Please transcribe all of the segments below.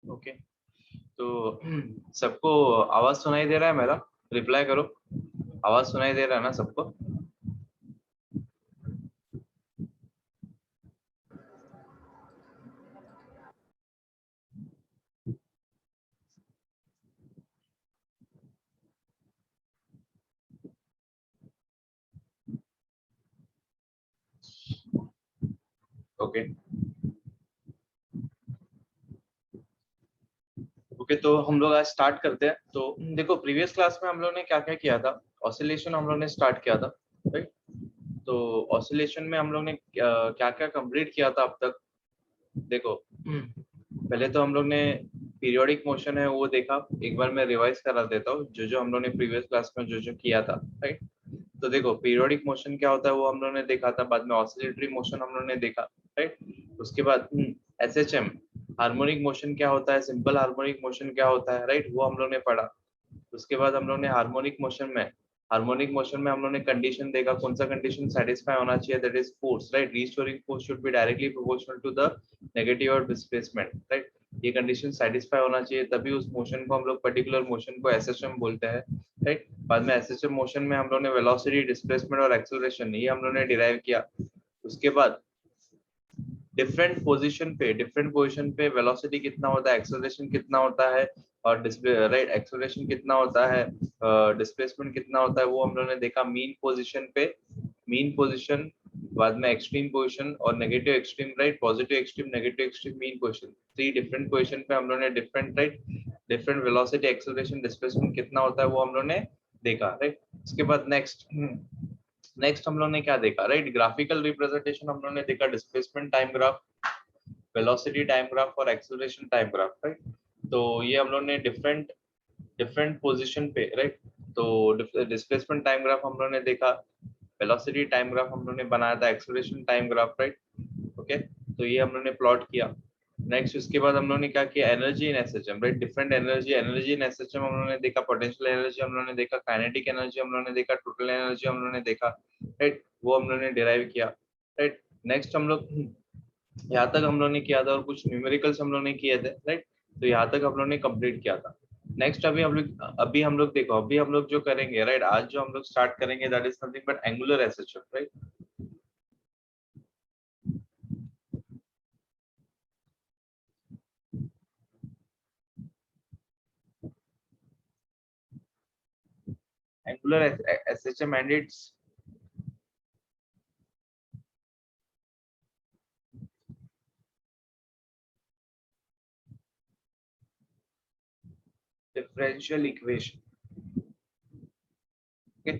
Okay, तो सबको आवाज सुनाई दे रहा है मेरा? रिप्लाई करो, आवाज सुनाई दे रहा है ना सबको? ओके ओके, तो हम लोग आज स्टार्ट करते हैं। तो देखो, प्रीवियस क्लास में हम लोग ने क्या क्या किया था। ऑसिलेशन हम लोग ने स्टार्ट किया था, राइट? तो ऑसिलेशन में हम लोग ने क्या क्या कंप्लीट किया था अब तक। देखो, पहले तो हम लोग ने पीरियोडिक मोशन है वो देखा। एक बार मैं रिवाइज करा देता हूँ जो जो हम लोग ने प्रीवियस क्लास में जो जो किया था, राइट? तो देखो, पीरियोडिक मोशन क्या होता है वो हम लोग ने देखा था। बाद में ऑसिलेटरी मोशन हम लोग ने देखा, राइट? उसके बाद एसएचएम, हार्मोनिक मोशन क्या होता है, सिंपल हार्मोनिक मोशन क्या होता है, राइट? वो हम लोग ने पढ़ा। उसके बाद हम लोग ने हार्मोनिक मोशन में हम लोग ने कंडीशन देखा। कौन सा कंडीशन सेटिस्फाई होना चाहिए, that is force, right? Restoring force should be directly proportional to the negative और डिस्प्लेसमेंट, राइट? ये कंडीशन सेटिस्फाई होना चाहिए, तभी उस मोशन को हम लोग, पर्टिकुलर मोशन को एसएचएम बोलते हैं, राइट? बाद में एसएचएम मोशन में हम लोग ने वेलोसिटी, डिस्प्लेसमेंट और एक्सेलरेशन ये हम लोग ने डिराइव किया। उसके बाद डिफरेंट पोजीशन पे वेलोसिटी कितना होता है, एक्सेलरेशन कितना होता है, और राइट, एक्सेलरेशन कितना होता है, डिस्प्लेसमेंट कितना होता है, वो हम लोगों ने देखा। मीन पोजीशन, बाद में एक्सट्रीम पोजीशन और negative extreme, right? Positive extreme, negative extreme, mean position, three different position पे हम लोगों ने different, right, different velocity, acceleration, displacement कितना होता है वो हम लोगों ने देखा, राइट? उसके बाद नेक्स्ट हम लोग ने क्या देखा, राइट? ग्राफिकल रिप्रेजेंटेशन हम लोग ने देखा, displacement time graph, velocity time graph और एक्सेलरेशन टाइम ग्राफ, राइट? तो ये हम लोग ने डिफरेंट डिफरेंट पोजीशन पे, राइट? तो डिस्प्लेसमेंट टाइम ग्राफ हम लोग ने देखा, वेलोसिटी टाइम ग्राफ हम लोग ने बनाया था, acceleration time graph, right? Okay, तो ये हम लोग ने प्लॉट किया। नेक्स्ट उसके बाद हम लोग ने क्या किया, energy in SHM, right? Different energy in SHM हम लोग ने देखा, पोटेंशियल एनर्जी हम लोग ने देखा, काइनेटिक एनर्जी हम लोग ने देखा, टोटल एनर्जी हम लोग ने देखा, राइट? वो हम लोग ने डिराइव किया, राइट? नेक्स्ट हम लोग यहाँ तक हम लोग ने किया था, और कुछ न्यूमेरिकल्स हम लोग ने किए थे, राइट? तो यहाँ तक हम लोग ने कंप्लीट किया था। नेक्स्ट अभी हम लोग देखो, अभी हम लोग जो करेंगे, राइट, आज जो हम लोग स्टार्ट करेंगे, that is nothing but angular SHM, right? Angular SHM and it's differential equation, okay?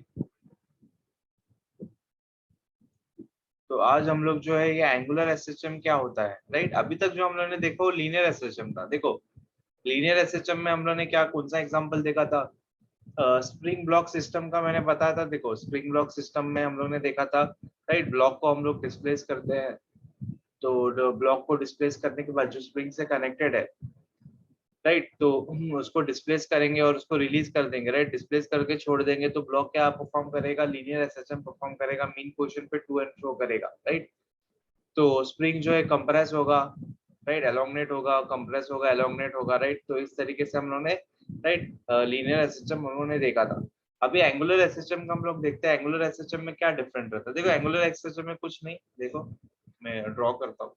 तो आज हम लोग जो है, ये एंगुलर एसएचएम क्या होता है, राइट? अभी तक जो हम लोग ने देखो लीनियर एसएचएम था। देखो, लीनियर एसएचएम में हम लोग ने क्या, कौन सा एग्जांपल देखा था? स्प्रिंग ब्लॉक सिस्टम का मैंने बताया था। देखो, स्प्रिंग ब्लॉक सिस्टम में हम लोग ने देखा था, राइट? ब्लॉक को हम लोग डिस्प्लेस करते हैं, तो ब्लॉक को डिस्प्लेस करने के बाद जो स्प्रिंग से कनेक्टेड है, राइट, तो उसको डिस्प्लेस करेंगे और उसको रिलीज कर देंगे, राइट? डिस्प्लेस करके छोड़ देंगे तो ब्लॉक क्या परफॉर्म करेगा, लीनियर एसएचएम परफॉर्म करेगा, मीन पोजीशन पे टू एंड फ्रो करेगा, राइट? तो स्प्रिंग जो है कंप्रेस होगा, राइट, एलोंगनेट होगा, कंप्रेस होगा, एलोंगनेट होगा, राइट? तो इस तरीके से हम लोगों ने, राइट, लीनियर एसएचएम हम लोगों ने देखा था। अभी एंगुलर एसएचएम का हम लोग देखते हैं, एंगुलर एसएचएम में क्या डिफरेंट रहता है। देखो, एंगुलर एसएचएम में कुछ नहीं, देखो मैं ड्रॉ करता हूँ।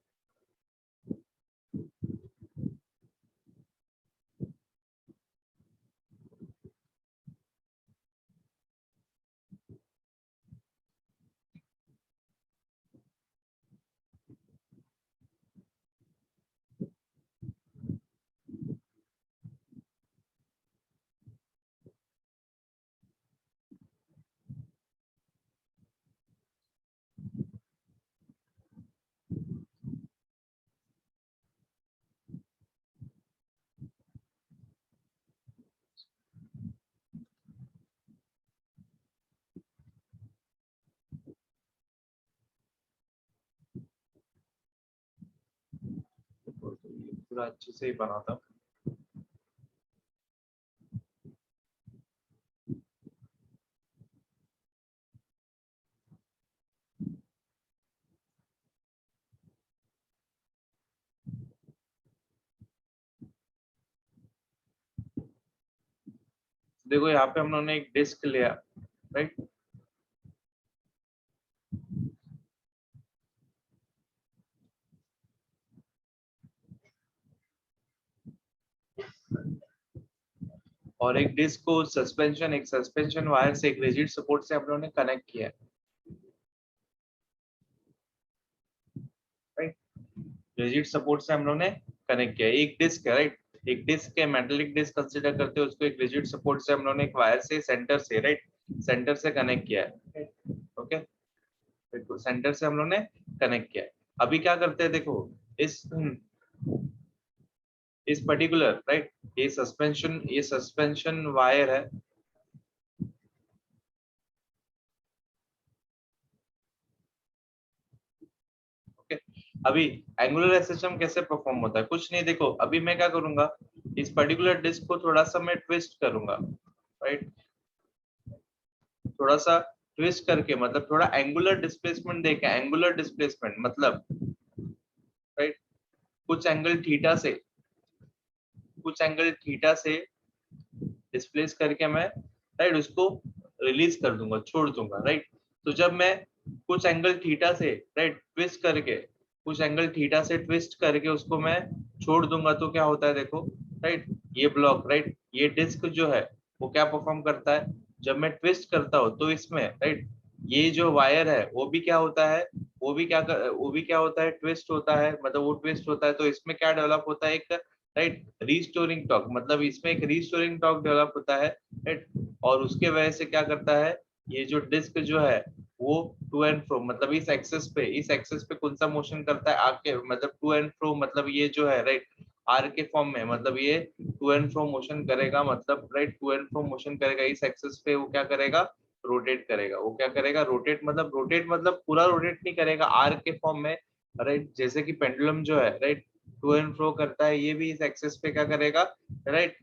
तो ये पूरा अच्छे से ही बना था। देखो यहाँ पे हम लोगों ने एक डिस्क लिया, राइट, और एक डिस्क को सस्पेंशन, एक सस्पेंशन वायर से, एक रिजिड सपोर्ट से हम लोगों ने कनेक्ट किया है, राइट, रिजिड सपोर्ट से हम लोगों ने कनेक्ट किया है। एक डिस्क है, राइट, एक डिस्क है, मेटेलिक डिस्क कंसीडर करते हैं उसको, एक रिजिड सपोर्ट से हम लोगों ने एक वायर से सेंटर से, राइट, सेंटर से कनेक्ट किया है, ओके, बिल्कुल सेंटर से हम लोगों ने कनेक्ट किया है। अभी क्या करते हैं देखो, इस इस पर्टिकुलर, राइट, ये सस्पेंशन वायर है, ओके। अभी एंगुलर एसएचएम कैसे परफॉर्म होता है, कुछ नहीं, देखो अभी मैं क्या करूंगा, इस पर्टिकुलर डिस्क को थोड़ा सा मैं ट्विस्ट करूंगा, राइट, थोड़ा सा ट्विस्ट करके, मतलब थोड़ा एंगुलर डिस्प्लेसमेंट देके, एंगुलर डिस्प्लेसमेंट मतलब, राइट, कुछ एंगल थीटा से, कुछ एंगल थीटा से डिस्प्लेस करके मैं, राइट, उसको रिलीज कर दूंगा, छोड़ दूंगा, राइट। तो जब मैं कुछ एंगल थीटा से, राइट, ट्विस्ट करके, कुछ एंगल थीटा से ट्विस्ट करके उसको मैं छोड़ दूंगा, तो क्या होता है देखो, राइट, ये ब्लॉक, राइट, ये डिस्क जो है वो क्या परफॉर्म करता है, जब मैं ट्विस्ट करता हूँ तो इसमें, राइट, ये जो वायर है वो भी क्या होता है, वो भी क्या होता है, ट्विस्ट होता है, मतलब वो ट्विस्ट होता है, तो इसमें क्या डेवलप होता है, एक, राइट, रीस्टोरिंग टॉर्क, मतलब इसमें एक रीस्टोरिंग टॉर्क डेवलप होता है, राइट, और उसके वजह से क्या करता है, ये जो डिस्क जो है वो टू एंड फ्रो, मतलब इस एक्सेस पे कौन सा मोशन करता है, आके, मतलब टू एंड फ्रो, मतलब ये जो है, राइट, आर के फॉर्म में, मतलब ये टू एंड फ्रो मोशन करेगा, मतलब, right, to and fro motion करेगा इस एक्सेस पे, वो क्या करेगा, रोटेट करेगा, वो क्या करेगा, रोटेट मतलब पूरा रोटेट नहीं करेगा, आर के फॉर्म में, राइट, जैसे कि पेंडुलम जो है, राइट, टू एंड फ्रो करता है, ये भी इस एक्सेस पे क्या करेगा, right,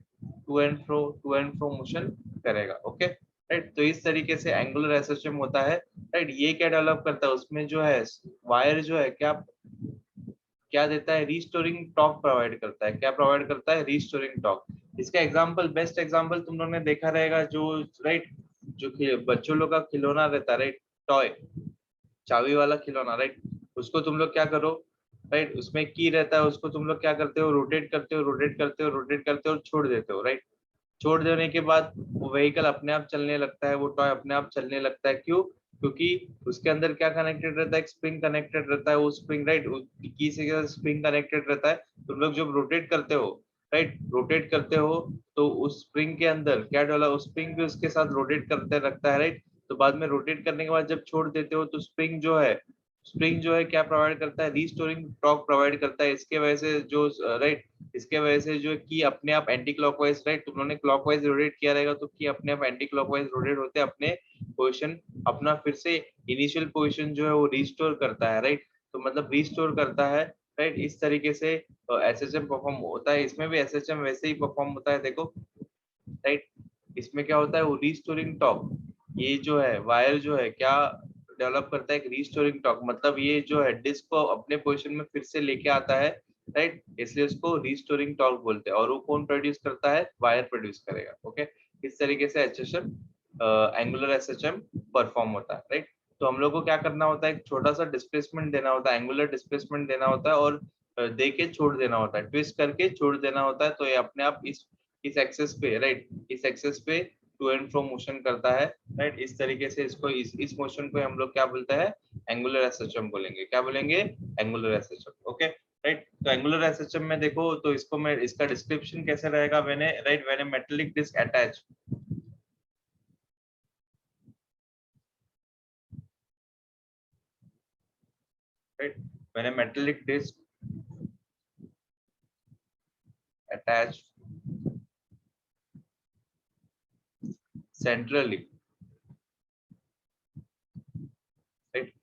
to and fro motion करेगा, ओके, राइट। तो इस तरीके से एंगुलर एसोसिएशन होता है, राइट। ये क्या डेवलप करता है, उसमें जो है वायर जो है क्या क्या देता है, रीस्टोरिंग टॉर्क प्रोवाइड करता है, क्या प्रोवाइड करता है, रीस्टोरिंग टॉर्क। इसका एग्जांपल, बेस्ट एग्जांपल तुम लोगों ने देखा रहेगा, जो, राइट, जो बच्चों लोग का खिलौना रहता है, राइट, टॉय, चाबी वाला खिलौना, राइट, उसको तुम लोग क्या करो, राइट, उसमें की रहता है, उसको तुम लोग क्या करते हो, रोटेट करते हो, रोटेट करते हो, रोटेट करते हो और छोड़ देते हो, राइट। छोड़ देने के बाद वो व्हीकल अपने आप चलने लगता है, वो टॉय अपने आप चलने लगता है, क्यों, क्योंकि उसके अंदर क्या कनेक्टेड रहता है, एक स्प्रिंग कनेक्टेड रहता है, वो स्प्रिंग, राइट, की से स्प्रिंग कनेक्टेड रहता है। तुम लोग जब रोटेट करते हो, राइट, रोटेट करते हो, तो उस स्प्रिंग के अंदर क्या डाला, उस स्प्रिंग भी उसके साथ रोटेट करते रखता है, राइट। तो बाद में रोटेट करने के बाद जब छोड़ देते हो, तो स्प्रिंग जो है क्या प्रोवाइड करता है, रीस्टोरिंग टॉर्क प्रोवाइड करता है, इसके वजह से जो, राइट, इसके वजह से जो की अपने आप एंटी क्लॉकवाइज, राइट, तुम लोगों ने क्लॉकवाइज रोटेट किया रहेगा, तो की अपने आप एंटी क्लॉकवाइज रोटेट होते हैं, अपने पोजीशन, अपना फिर से इनिशियल पोजीशन जो है वो रिस्टोर करता है, राइट। तो मतलब रिस्टोर करता है, राइट, इस तरीके से एसएचएम परफॉर्म होता है, इसमें भी एसएचएम वैसे ही परफॉर्म होता है, देखो, राइट। इसमें क्या होता है, वो रिस्टोरिंग टॉर्क, ये जो है वायर जो है क्या डेवलप करता है, एक रिस्टोरिंग टॉर्क, मतलब ये जो है डिस्क को अपने पोजीशन में फिर से लेके आता है, राइट, इसलिए उसको रिस्टोरिंग टॉर्क बोलते हैं, और वो कौन प्रोड्यूस करता है, वायर प्रोड्यूस करेगा, ओके। इस तरीके से एचएचएम, एंगुलर एसएचएम परफॉर्म होता है, राइट। तो हम लोग को क्या करना होता है, एक छोटा सा डिस्प्लेसमेंट देना होता है, एंगुलर डिस्प्लेसमेंट देना होता है, और दे के छोड़ देना होता है, ट्विस्ट करके छोड़ देना होता है, तो ये अपने आप इस एक्सेस पे, राइट, इस एक्सेस पे टू एंड फ्रो मोशन करता है, राइट। इस तरीके से इसको, इस मोशन को हम लोग क्या बोलते हैं, एंगुलर एसएचएम बोलेंगे, क्या बोलेंगे, एंगुलर एसएचएम, ओके, राइट। तो एंगुलर एसएचएम में देखो, तो इसको मैं, इसका डिस्क्रिप्शन कैसे रहेगा, when a metallic disc attach, right, when a metallic disc attached centrally, right,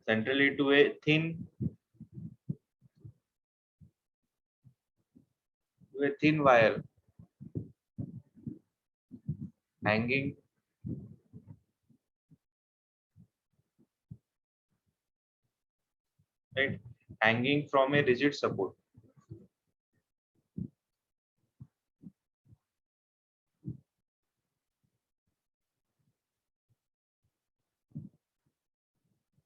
centrally to a thin wire hanging, right, hanging from a rigid support,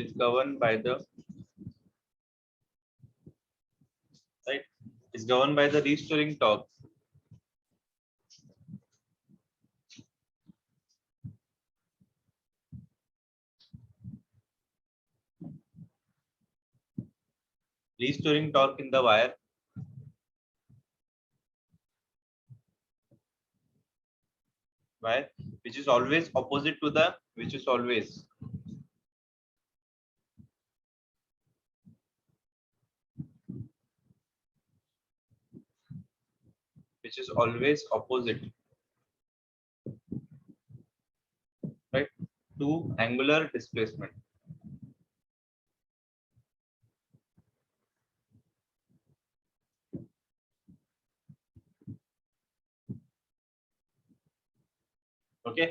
is governed by the right is governed by the restoring torque. Restoring torque in the wire which is always opposite to the which is always opposite, right, to angular displacement. Okay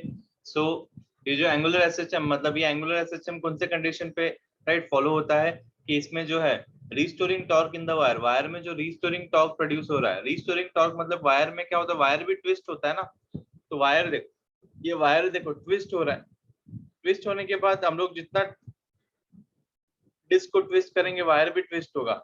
so ये जो angular SHM मतलब ये angular SHM कौन से condition पे right follow होता है कि इसमें जो है restoring torque in the wire, wire में जो रीस्टोरिंग टॉर्क प्रोड्यूस हो रहा है, रीस्टोरिंग टॉर्क मतलब वायर में क्या होता है, वायर भी ट्विस्ट होता है ना, तो वायर देखो, ये वायर देखो ट्विस्ट हो रहा है, ट्विस्ट होने के बाद हम लोग जितना डिस्क को ट्विस्ट करेंगे वायर भी ट्विस्ट होगा,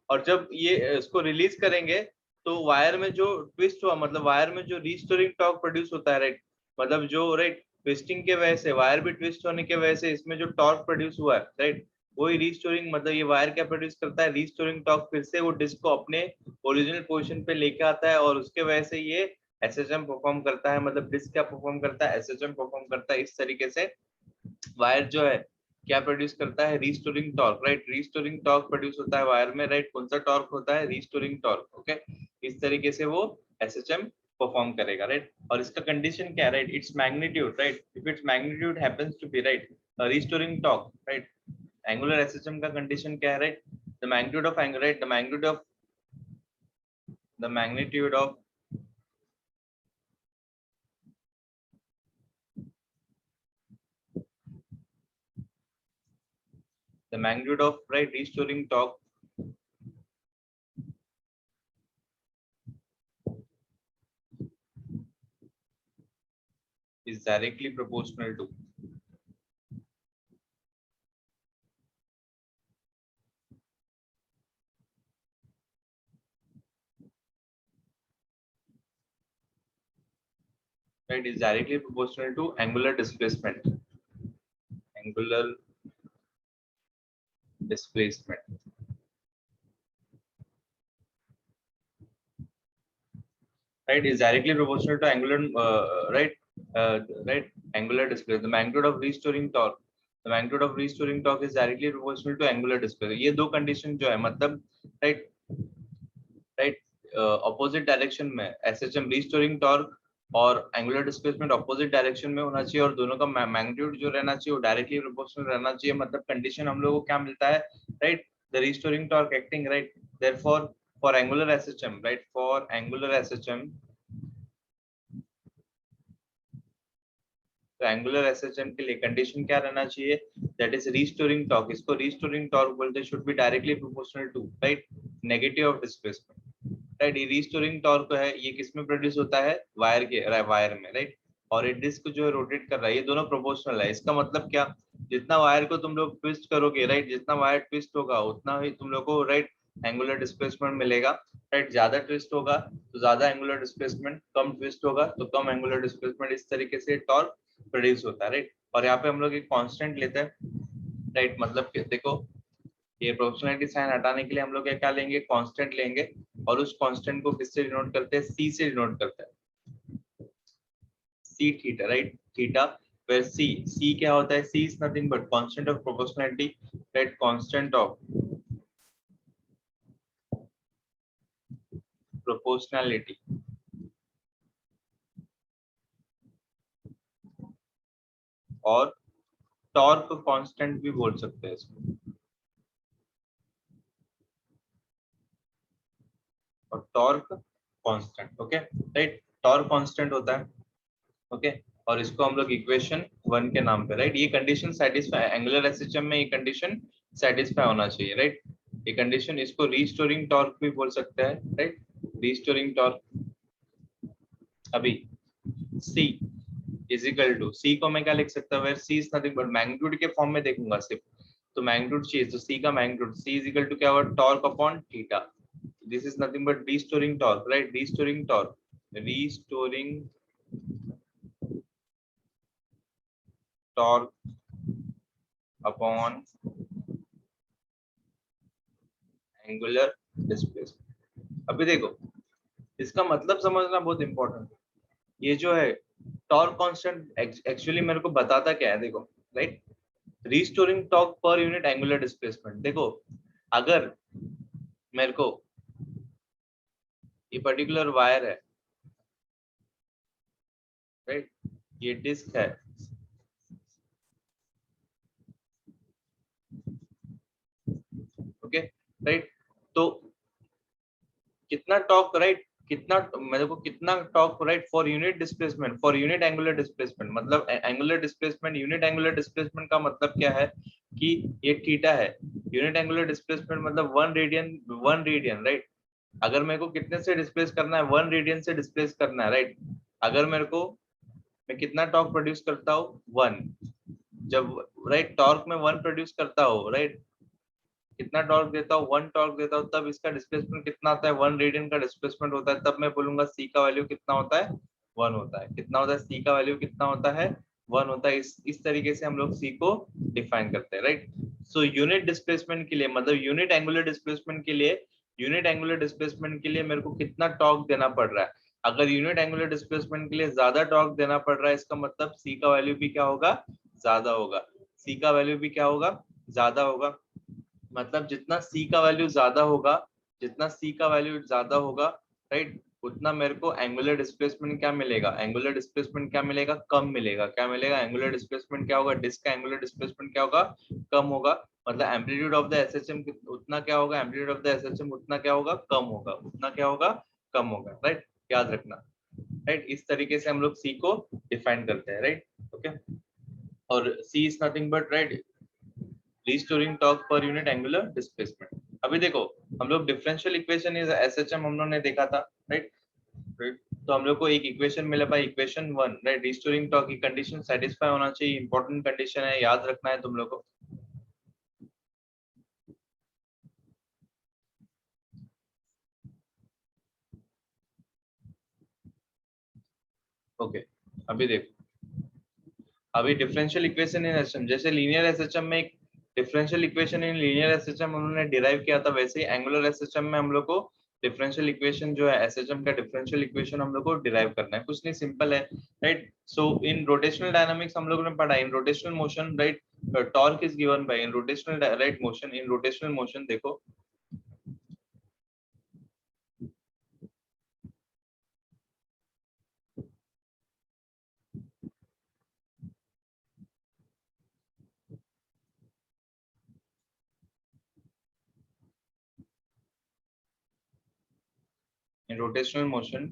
और जब ये इसको रिलीज करेंगे तो वायर में जो ट्विस्ट हुआ मतलब वायर में जो रीस्टोरिंग टॉर्क प्रोड्यूस होता है राइट, मतलब जो राइट ट्विस्टिंग के वजह से वायर भी ट्विस्ट होने के वजह से इसमें जो टॉर्क प्रोड्यूस हुआ है राइट, वही रीस्टोरिंग मतलब ये वायर क्या प्रोड्यूस करता है, रीस्टोरिंग टॉर्क, फिर से वो डिस्क को अपने ओरिजिनल पोजीशन पे लेके आता है और उसके वजह से ये एसएचएम परफॉर्म करता है, मतलब डिस्क क्या परफॉर्म करता है, एसएचएम परफॉर्म करता है। इस तरीके से वायर जो है क्या प्रोड्यूस करता है, restoring torque, right, restoring torque produce होता है वायर में, राइट, कौन सा टॉर्क होता है, रीस्टोरिंग टॉर्क, ओके, इस तरीके से वो एसएचएम परफॉर्म करेगा, राइट, और इसका कंडीशन क्या है, right, it's magnitude, right, if its magnitude happens to be right restoring torque, right, angular SHM का कंडीशन क्या है, right, the magnitude of angle, right, the magnitude of the magnitude of right restoring torque is directly proportional to right is directly proportional to angular displacement, angular displacement, right, is directly proportional to angular right angular displacement, the magnitude of restoring torque, the magnitude of restoring torque is directly proportional to angular displacement। ये दो condition जो है मतलब right right opposite direction में SHM restoring torque और angular displacement opposite direction में होना चाहिए और दोनों का मैग्नीट्यूड जो रहना चाहिए वो डायरेक्टली प्रोपोर्शनल रहना चाहिए, मतलब कंडीशन हम लोगों को क्या मिलता है, right, the restoring torque acting right, therefore for angular SHM, right, for angular SHM, तो एंगुलर एसएचएम के लिए कंडीशन क्या रहना चाहिए, दैट इज रीस्टोरिंग टॉर्क, इसको रीस्टोरिंग टॉर्क बोलते हैं, should be directly proportional to right negative of displacement, right, ये रीस्टोरिंग टॉर्क है ये किसमें प्रोड्यूस होता है, वायर के वायर में, राइट, और ये डिस्क जो है रोटेट कर रहा है, ये दोनों प्रोपोर्शनल है। इसका मतलब क्या, जितना वायर को तुम लोग ट्विस्ट करोगे राइट, जितना वायर ट्विस्ट होगा उतना ही तुम लोग को राइट एंगुलर डिस्प्लेसमेंट मिलेगा, राइट, ज्यादा ट्विस्ट होगा तो ज्यादा एंगुलर डिस्प्लेसमेंट, कम ट्विस्ट होगा तो कम एंगुलर डिस्प्लेसमेंट, इस तरीके से टॉर्क प्रोड्यूस होता है, राइट। और यहाँ पे हम लोग एक कांस्टेंट लेते हैं, राइट, मतलब कि देखो ये प्रोपोर्शनलिटी साइन हटाने के लिए हम लोग क्या लेंगे, कांस्टेंट लेंगे, और उस कांस्टेंट को किससे डिनोट करते हैं, सी से डिनोट करते हैं, C theta, right, theta, where c क्या होता है, c is nothing but constant of proportionality, right, constant of proportionality, और टॉर्क कांस्टेंट भी बोल सकते हैं इसको, और torque constant, okay, right, torque constant होता है, ओके, और इसको हम लोग इक्वेशन 1 के नाम पे, राइट, ये कंडीशन सेटिस्फाई, एंगुलर एसएचएम में ये कंडीशन सेटिस्फाई होना चाहिए, राइट, ये कंडीशन, इसको रीस्टोरिंग टॉर्क भी बोल सकते हैं, राइट, रीस्टोरिंग टॉर्क, अभी C is equal to, C को मैं क्या लिख सकता हूँ, where C is nothing but magnitude के फॉर्म में देखूंगा सिर्फ, तो मैग्नीट्यूड चाहिए, तो सी का magnitude C is equal to क्या होगा, torque upon theta. This is nothing but restoring torque, right. Restoring torque, restoring torque upon angular displacement. अभी देखो इसका मतलब समझना बहुत इंपॉर्टेंट है. ये जो है टॉर्क कांस्टेंट एक्चुअली मेरे को बताता क्या है, देखो, right. Restoring torque per unit angular displacement. देखो अगर मेरे को ये पर्टिकुलर वायर है, राइट, ये डिस्क है, ओके, राइट. तो कितना टॉर्क, राइट, कितना मेरे को कितना torque, right, for unit displacement, for unit angular displacement. मतलब angular displacement, unit angular displacement का मतलब क्या है कि ये थीटा है. यूनिट एंगुलर डिस्प्लेसमेंट मतलब 1 रेडियन, 1 रेडियन, राइट. अगर मेरे को कितने से डिस्प्लेस करना है, 1 रेडियन से डिस्प्लेस करना है, राइट. अगर मेरे को, मैं कितना टॉर्क प्रोड्यूस करता हूँ, 1. जब, राइट, टॉर्क में 1 प्रोड्यूस करता हूँ, राइट, कितना टॉर्क देता हूँ, 1 टॉर्क देता हूँ, तब इसका डिस्प्लेसमेंट कितना आता है, 1 रेडियन का डिस्प्लेसमेंट होता है. तब मैं बोलूंगा सी का वैल्यू कितना होता है, 1 होता है. कितना होता है, सी का वैल्यू कितना होता है, 1 होता है. इस तरीके से हम लोग सी को डिफाइन करते हैं, राइट. सो यूनिट डिस्प्लेसमेंट के लिए, मतलब यूनिट एंगुलर डिस्प्लेसमेंट के लिए, यूनिट एंगुलर डिस्प्लेसमेंट के लिए मेरे को कितना टॉर्क देना पड़ रहा है. अगर यूनिट एंगुलर डिस्प्लेसमेंट के लिए ज्यादा टॉर्क देना पड़ रहा है, इसका मतलब सी का वैल्यू भी क्या होगा, ज्यादा होगा. सी का वैल्यू भी क्या होगा, ज्यादा होगा. मतलब जितना सी का वैल्यू ज्यादा होगा, जितना सी का वैल्यू ज्यादा होगा, राइट, उतना मेरे को एंगुलर डिस्प्लेसमेंट क्या मिलेगा, एंगुलर डिस्प्लेसमेंट क्या मिलेगा, कम मिलेगा. क्या मिलेगा, एंगुलर डिस्प्लेसमेंट क्या होगा, डिस्क का एंगुलर डिस्प्लेसमेंट क्या होगा, कम होगा. मतलब एम्पलीट्यूड ऑफ द एसएचएम उतना क्या होगा, एम्पलीट्यूड ऑफ द एसएचएम उतना क्या होगा, कम होगा. उतना क्या होगा, कम होगा, राइट. याद रखना, राइट. इस तरीके से हम लोग सी को डिफाइन करते हैं, राइट. ओके. और C is nothing but, right, restoring torque per unit angular displacement. अभी देखो हम लोग डिफरेंशियल इक्वेशन इज एसएचएम हम लोग ने देखा था, राइट. राइट. तो हम लोग को एक इक्वेशन मिला भाई, इक्वेशन 1, राइट. रीस्टोरिंग टॉर्क की कंडीशन सेटिस्फाई होना चाहिए, इंपॉर्टेंट कंडीशन है, याद रखना है तुम लोग को. ओके. अभी देखो, अभी डिफरेंशियल इक्वेशन इन एसएचएम, जैसे लीनियर एसएचएम में एक differential equation in linear SHM उन्होंने डिराइव किया था, वैसे ही एंगुलर एसएचएम में हम लोग को डिफरेंशियल इक्वेशन जो है एसएचएम का डिफरेंशियल इक्वेशन हम लोग को डिराइव करना है. कुछ नहीं, सिंपल है, right. So in rotational dynamics हम लोगों ने पढ़ा, in rotational motion, right, torque is given by, in rotational, right, motion, in rotational motion देखो, in rotational motion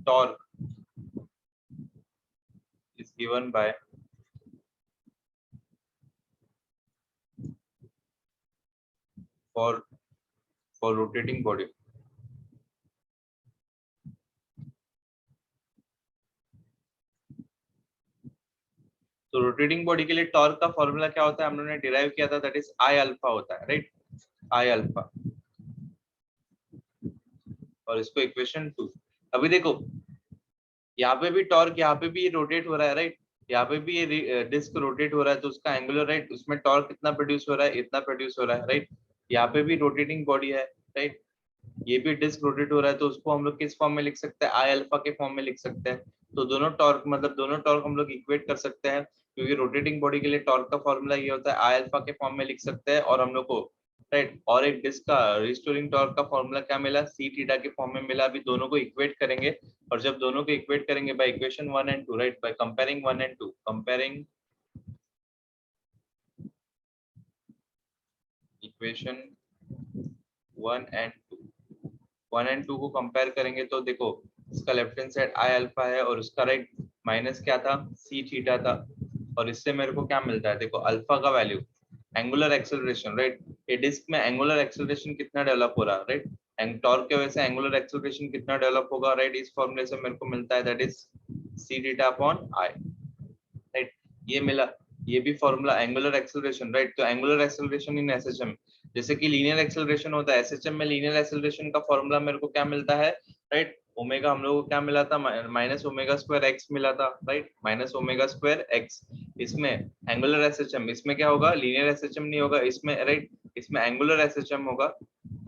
torque is given by for for rotating body. तो rotating body के लिए torque का formula क्या होता है, हम लोगों ने डिराइव किया था, दैट इज आई अल्फा होता है, राइट. आई अल्फा. और इसको इक्वेशन 2. अभी देखो यहाँ पे भी टॉर्क, यहाँ पे भी रोटेट हो रहा है, राइट. यहाँ पे भी ये डिस्क रोटेट हो रहा है, तो उसका एंगुलर, राइट, उसमें टॉर्क कितना प्रोड्यूस हो रहा है, इतना प्रोड्यूस हो रहा है, राइट. यहाँ पे भी रोटेटिंग बॉडी है, राइट. ये भी डिस्क रोटेट हो रहा है, तो उसको हम लोग किस फॉर्म में लिख सकते हैं, आई अल्फा के फॉर्म में लिख सकते हैं. तो दोनों टॉर्क, मतलब दोनों टॉर्क हम लोग इक्वेट कर सकते हैं, क्योंकि रोटेटिंग बॉडी के लिए टॉर्क का फॉर्मूला ये होता है, आई अल्फा के फॉर्म में लिख सकते हैं. और हम लोग को, राइट, और एक डिस्क का रिस्टोरिंग टॉर्क का फॉर्मूला क्या मिला, सी थीटा के फॉर्म में मिला. अभी दोनों को इक्वेट करेंगे, और जब दोनों को इक्वेट करेंगे by equation 1 and 2, right, by comparing 1 and 2, comparing equation 1 and 2, 1 and 2 को कंपेयर करेंगे, तो देखो इसका left hand side I alpha है, और उसका राइट माइनस क्या था, सी थीटा था. और इससे मेरे को क्या मिलता है, देखो अल्फा का वैल्यू, एंगुलर एक्सेलरेशन, राइट. ये डिस्क में एंगुलर एक्सेलरेशन कितना डेवलप हो रहा है, राइट. एंड टॉर्क के वजह से एंगुलर एक्सेलरेशन कितना डेवलप होगा, राइट. इस फॉर्मूले से मेरे को मिलता है, that is C theta upon I, right. ये मिला. ये भी फॉर्मूला एंगुलर एक्सेलरेशन, राइट। तो एंगुलर एक्सेलरेशन इन एसएचएम, जैसे कि लीनियर एक्सेलरेशन होता है एसएचएम में, लीनियर एक्सेलरेशन का फॉर्मूला मेरे को क्या मिलता है, राइट। ओमेगा हम लोगों को क्या मिला था, माइनस ओमेगा स्क्वायर एक्स मिला था, right, minus omega square x. इसमें एंगुलर एसएचएम, इसमें क्या होगा, लीनियर एसएचएम नहीं होगा इसमें, राइट, इसमें एंगुलर एसएचएम होगा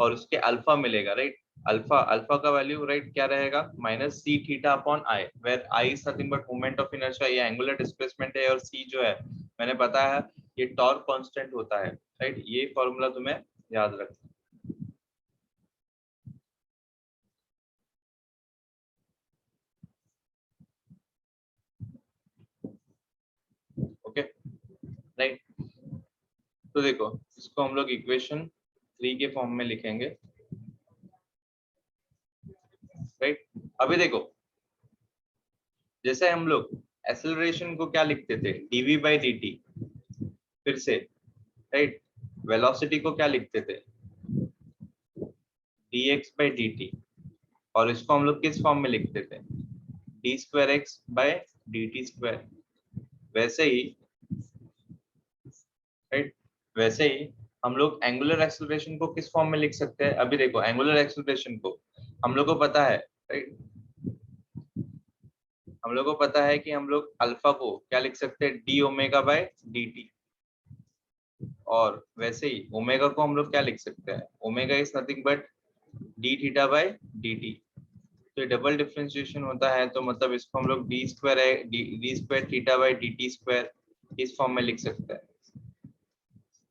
और उसके अल्फा मिलेगा, राइट। अल्फा, अल्फा का वैल्यू, राइट, क्या रहेगा, minus C theta upon I, where I is nothing but moment of inertia, ये एंगुलर डिस्प्लेसमेंट है, और सी जो है मैंने बताया ये टॉर्क कांस्टेंट होता है, राइट। ये फॉर्मूला तुम्हें याद रखना। Okay, right. तो देखो इसको हम लोग इक्वेशन 3 के फॉर्म में लिखेंगे, राइट। अभी देखो जैसे हम लोग एक्सेलरेशन को क्या लिखते थे, डीवी बाई डी, फिर से, राइट। वेलोसिटी को क्या लिखते थे, dx बाई dt, और इसको हम लोग किस फॉर्म में लिखते थे, D square X by D T square. वैसे ही, राइट, वैसे ही हम लोग एंगुलर एक्सेलरेशन को किस फॉर्म में लिख सकते हैं, अभी देखो एंगुलर एक्सेलरेशन को हम लोग को पता है, राइट, हम लोग को पता है कि हम लोग अल्फा को क्या लिख सकते हैं, D omega by D T, और वैसे ही ओमेगा को हम लोग क्या लिख सकते हैं, omega is nothing but D theta by D T. तो ये डबल डिफरेंशिएशन होता है, तो मतलब इसको हम लोग डी स्क्वायर है, D square theta by D T square इस फॉर्म में लिख सकते हैं।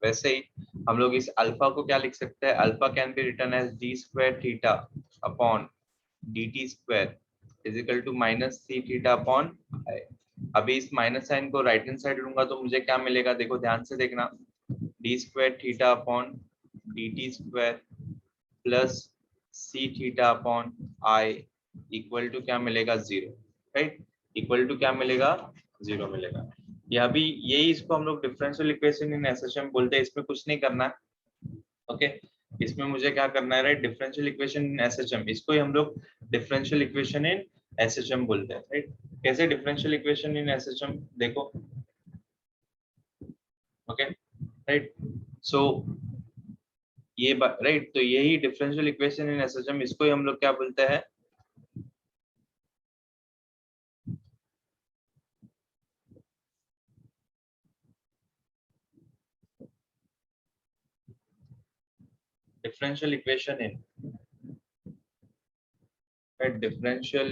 वैसे ही हम लोग इस अल्फा को क्या लिख सकते हैं, alpha can be written as D square theta upon D T square is equal to minus C theta upon I. अभी इस माइनस साइन को राइट हैंड साइड लूंगा तो मुझे क्या मिलेगा, देखो ध्यान से देखना, D square theta upon D T square plus C theta upon I equal to क्या मिलेगा, जीरो, राइट। इक्वल टू क्या मिलेगा, जीरो मिलेगा। या भी यही इसको हम लोग डिफरेंशियल इक्वेशन इन एसएचएम बोलते हैं, इसमें कुछ नहीं करना है, ओके। इसमें मुझे क्या करना है, राइट, डिफरेंशियल इक्वेशन इन एसएचएम, इसको ही हम लोग डिफरेंशियल इक्वेशन इन एसएचएम बोलते हैं, राइट। कैसे डिफरेंशियल इक्वेशन इन एसएचएम, देखो, ओके, राइट। सो ये राइट, तो यही डिफरेंशियल इक्वेशन इन एसएचएम, इसको ही हम लोग क्या बोलते हैं, differential equation in, right, differential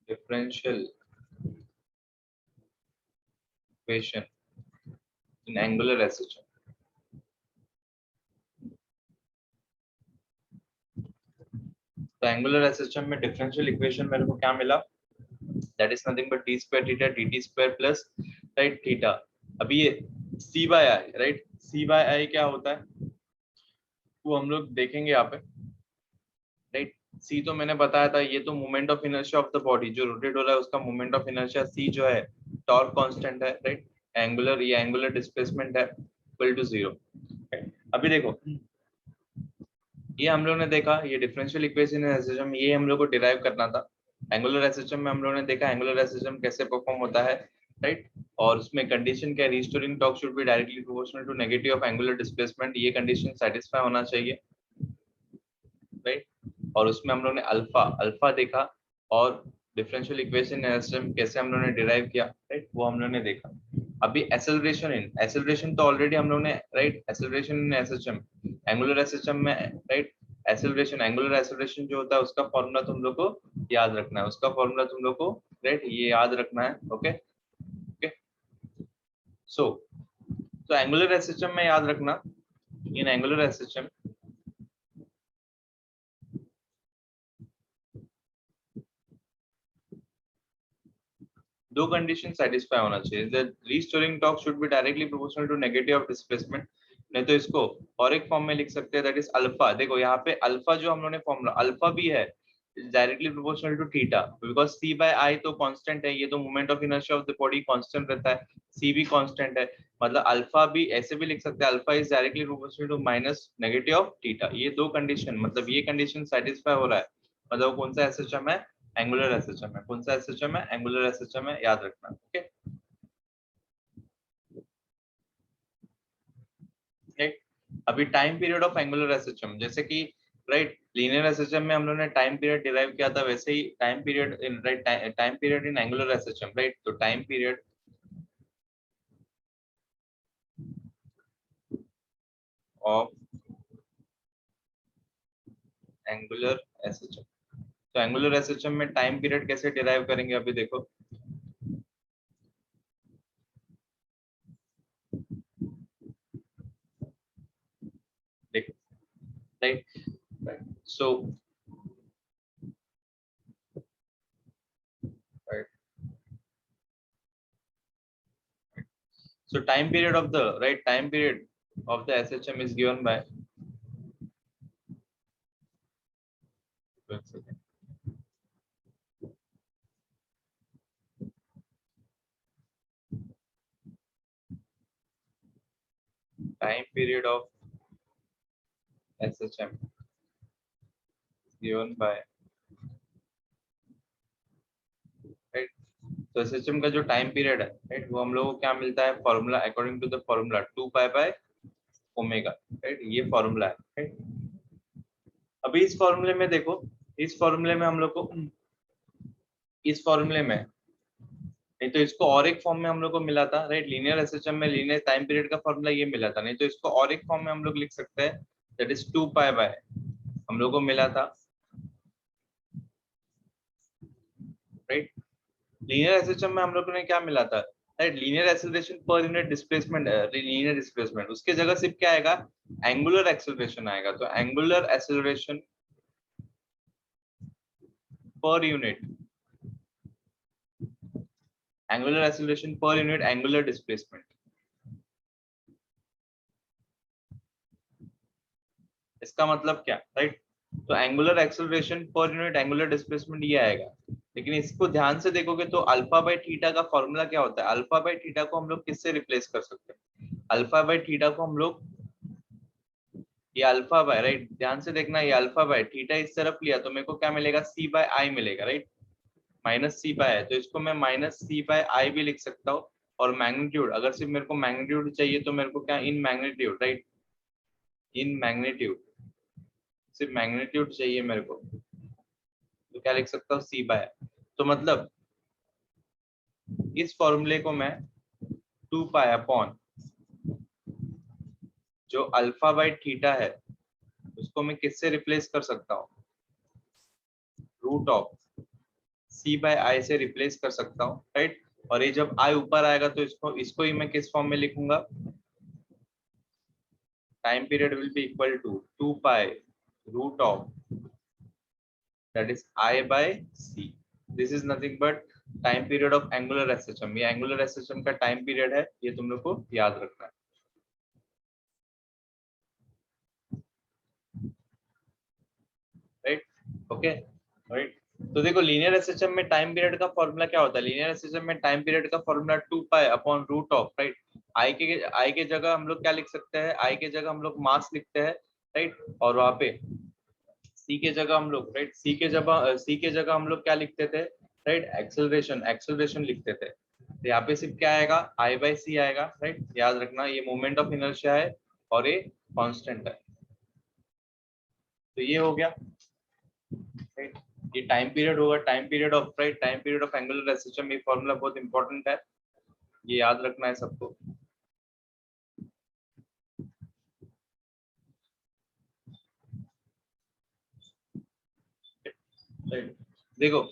equation in angular SHM। तो एंगुलर एसएचएम में डिफरेंशियल इक्वेशन मेरे को क्या मिला, that is nothing but D square theta D square plus, right, theta. अभी ये सी by I, right, C by आई क्या होता है वो हम लोग देखेंगे यहाँ पे, राइट। सी तो मैंने बताया था, ये तो moment of inertia of the body जो रोटेट हो रहा है उसका मोमेंट ऑफ इनर्शिया, सी जो है टॉर्क कांस्टेंट है, राइट। एंगुलर, ये एंगुलर डिस्प्लेसमेंट है इक्वल टू जीरो। अभी देखो ये हम लोग ने देखा, ये डिफरेंशियल इक्वेशन है एसएचएम, ये हम लोग को डिराइव करना था। एंगुलर एसएचएम में हम लोग ने देखा एंगुलर एसएचएम कैसे परफॉर्म होता है, राइट। और उसमें कंडीशन क्या है, restoring torque should be directly proportional to negative of angular displacement, ये कंडीशन सेटिस्फाई होना चाहिए, राइट। और उसमें हम लोग ने अल्फा अल्फा देखा, और डिफरेंशियल इक्वेशन एसएचएम कैसे हम लोग ने डिराइव किया, राइट, वो हम लोग ने देखा। अभी एक्सेलरेशन तो ऑलरेडी हम लोग ने, right, acceleration in SHM, angular SHM में, राइट, एक्सेलरेशन, एंगुलर एक्सेलरेशन जो होता है उसका फॉर्मूला तुम लोग को याद रखना है, उसका फॉर्मूला तुम लोग को, राइट, ये याद रखना है, ओके, ओके। सो तो एंगुलर एसएचएम में याद रखना, इन एंगुलर एसएचएम दो कंडीशन सेटिस्फाई होना चाहिए, the restoring torque should be directly proportional to negative of displacement, नहीं तो इसको और एक फॉर्म में लिख सकते हैं, दैट इज अल्फा। देखो यहाँ पे अल्फा जो हम लोगों ने फॉर्मूला, अल्फा भी है directly proportional to theta, because C by I तो कांस्टेंट है, ये तो moment of inertia of the body constant रहता है, सी भी कांस्टेंट है, मतलब अल्फा भी ऐसे भी लिख सकते हैं, alpha is directly proportional to minus negative of theta. ये दो कंडीशन, मतलब ये कंडीशन सेटिस्फाई हो रहा है मतलब कौन सा एसएचएम है, एंगुलर एसएचएम है। कौन सा एसएचएम है, एंगुलर एसएचएम है, याद रखना। Okay right. अभी time period of angular SHM, जैसे कि राइट लीनियर एसएचएम में हम लोगों ने टाइम पीरियड डिराइव किया था, वैसे ही time period in right time period in angular SHM, right. तो time period of angular SHM, तो एंगुलर एसएचएम में टाइम पीरियड कैसे डिराइव करेंगे, अभी देखो। देखो right, so right, so time period of the right time period of the SHM is given by time period of SHM given by right। तो SHM का जो टाइम पीरियड है राइट, वो हम लोगों को क्या मिलता है, formula according to the formula 2 pi by omega, right. ये फॉर्मूला है राइट। अभी इस फॉर्मूले में देखो, इस फॉर्मूले में हम लोग को, इस फॉर्मूले में नहीं तो इसको और एक फॉर्म में हम लोग को मिला था राइट, लीनियर एसएचएम में लीनियर टाइम पीरियड का फॉर्मूला ये मिला था, नहीं तो इसको और एक फॉर्म में हम लोग लिख सकते हैं, दैट इज 2 पाई बाय, हम लोग को मिला था राइट। लीनियर एसएचएम में हम लोगों ने क्या मिला था right, linear acceleration per unit displacement, linear displacement, उसके जगह सिर्फ क्या आएगा, एंगुलर एक्सेलरेशन आएगा। तो angular acceleration per unit, angular acceleration per unit angular displacement, इसका मतलब क्या राइट। तो angular acceleration per unit angular displacement ये आएगा, लेकिन इसको ध्यान से देखोगे तो अल्फा बाय थीटा का फॉर्मूला क्या होता है, अल्फा बाय थीटा को हम लोग किससे रिप्लेस कर सकते हैं, अल्फा बाय थीटा को हम लोग, ये अल्फा बाय राइट, ध्यान से देखना, ये अल्फा बाय थीटा इस तरफ लिया तो मेरे को क्या मिलेगा, सी बाय आई मिलेगा राइट, माइनस सी बाय है, तो इसको मैं माइनस सी बाय आई भी लिख सकता हूँ। और मैग्नीट्यूड, अगर सिर्फ मेरे को मैग्नीट्यूड चाहिए तो मेरे को क्या, in magnitude right, in magnitude, सिर्फ मैग्नीट्यूड चाहिए मेरे को, तो क्या लिख सकता हूँ, सी बाय। तो मतलब इस फॉर्मूले को मैं 2 पाई अपॉन जो अल्फा बाय थीटा है उसको मैं किससे रिप्लेस कर सकता हूँ, रूट ऑफ सी बाय आई से रिप्लेस कर सकता हूँ राइट। और ये जब आई ऊपर आएगा तो इसको ही मैं किस फॉर्म में लिखूंगा, time period will be equal to 2 pi root of that is I by C, this is nothing but time period of angular SHM. ये एंगुलर एसएचएम का टाइम पीरियड है, ये तुम लोग को याद रखना है राइट। Okay right. तो देखो लीनियर एसएचएम में टाइम पीरियड का फॉर्मूला क्या होता है, लीनियर एसएचएम में टाइम पीरियड का formula 2 pi upon root of right, I के जगह हम लोग क्या लिख सकते हैं, आई के जगह हम लोग मास लिखते हैं राइट, और वहां पे सी के जगह हम लोग राइट, सी के जगह हम लोग क्या लिखते थे राइट, एक्सेलरेशन, एक्सेलरेशन लिखते थे। तो यहाँ पे सिर्फ क्या आएगा, आई बाई सी आएगा राइट, याद रखना ये मोमेंट ऑफ इनर्शिया है और ये कांस्टेंट है। तो ये हो गया राइट, ये टाइम पीरियड होगा, time period of right, time period of angular acceleration, ये फॉर्मूला बहुत इंपॉर्टेंट है, ये याद रखना है सबको राइट। देखो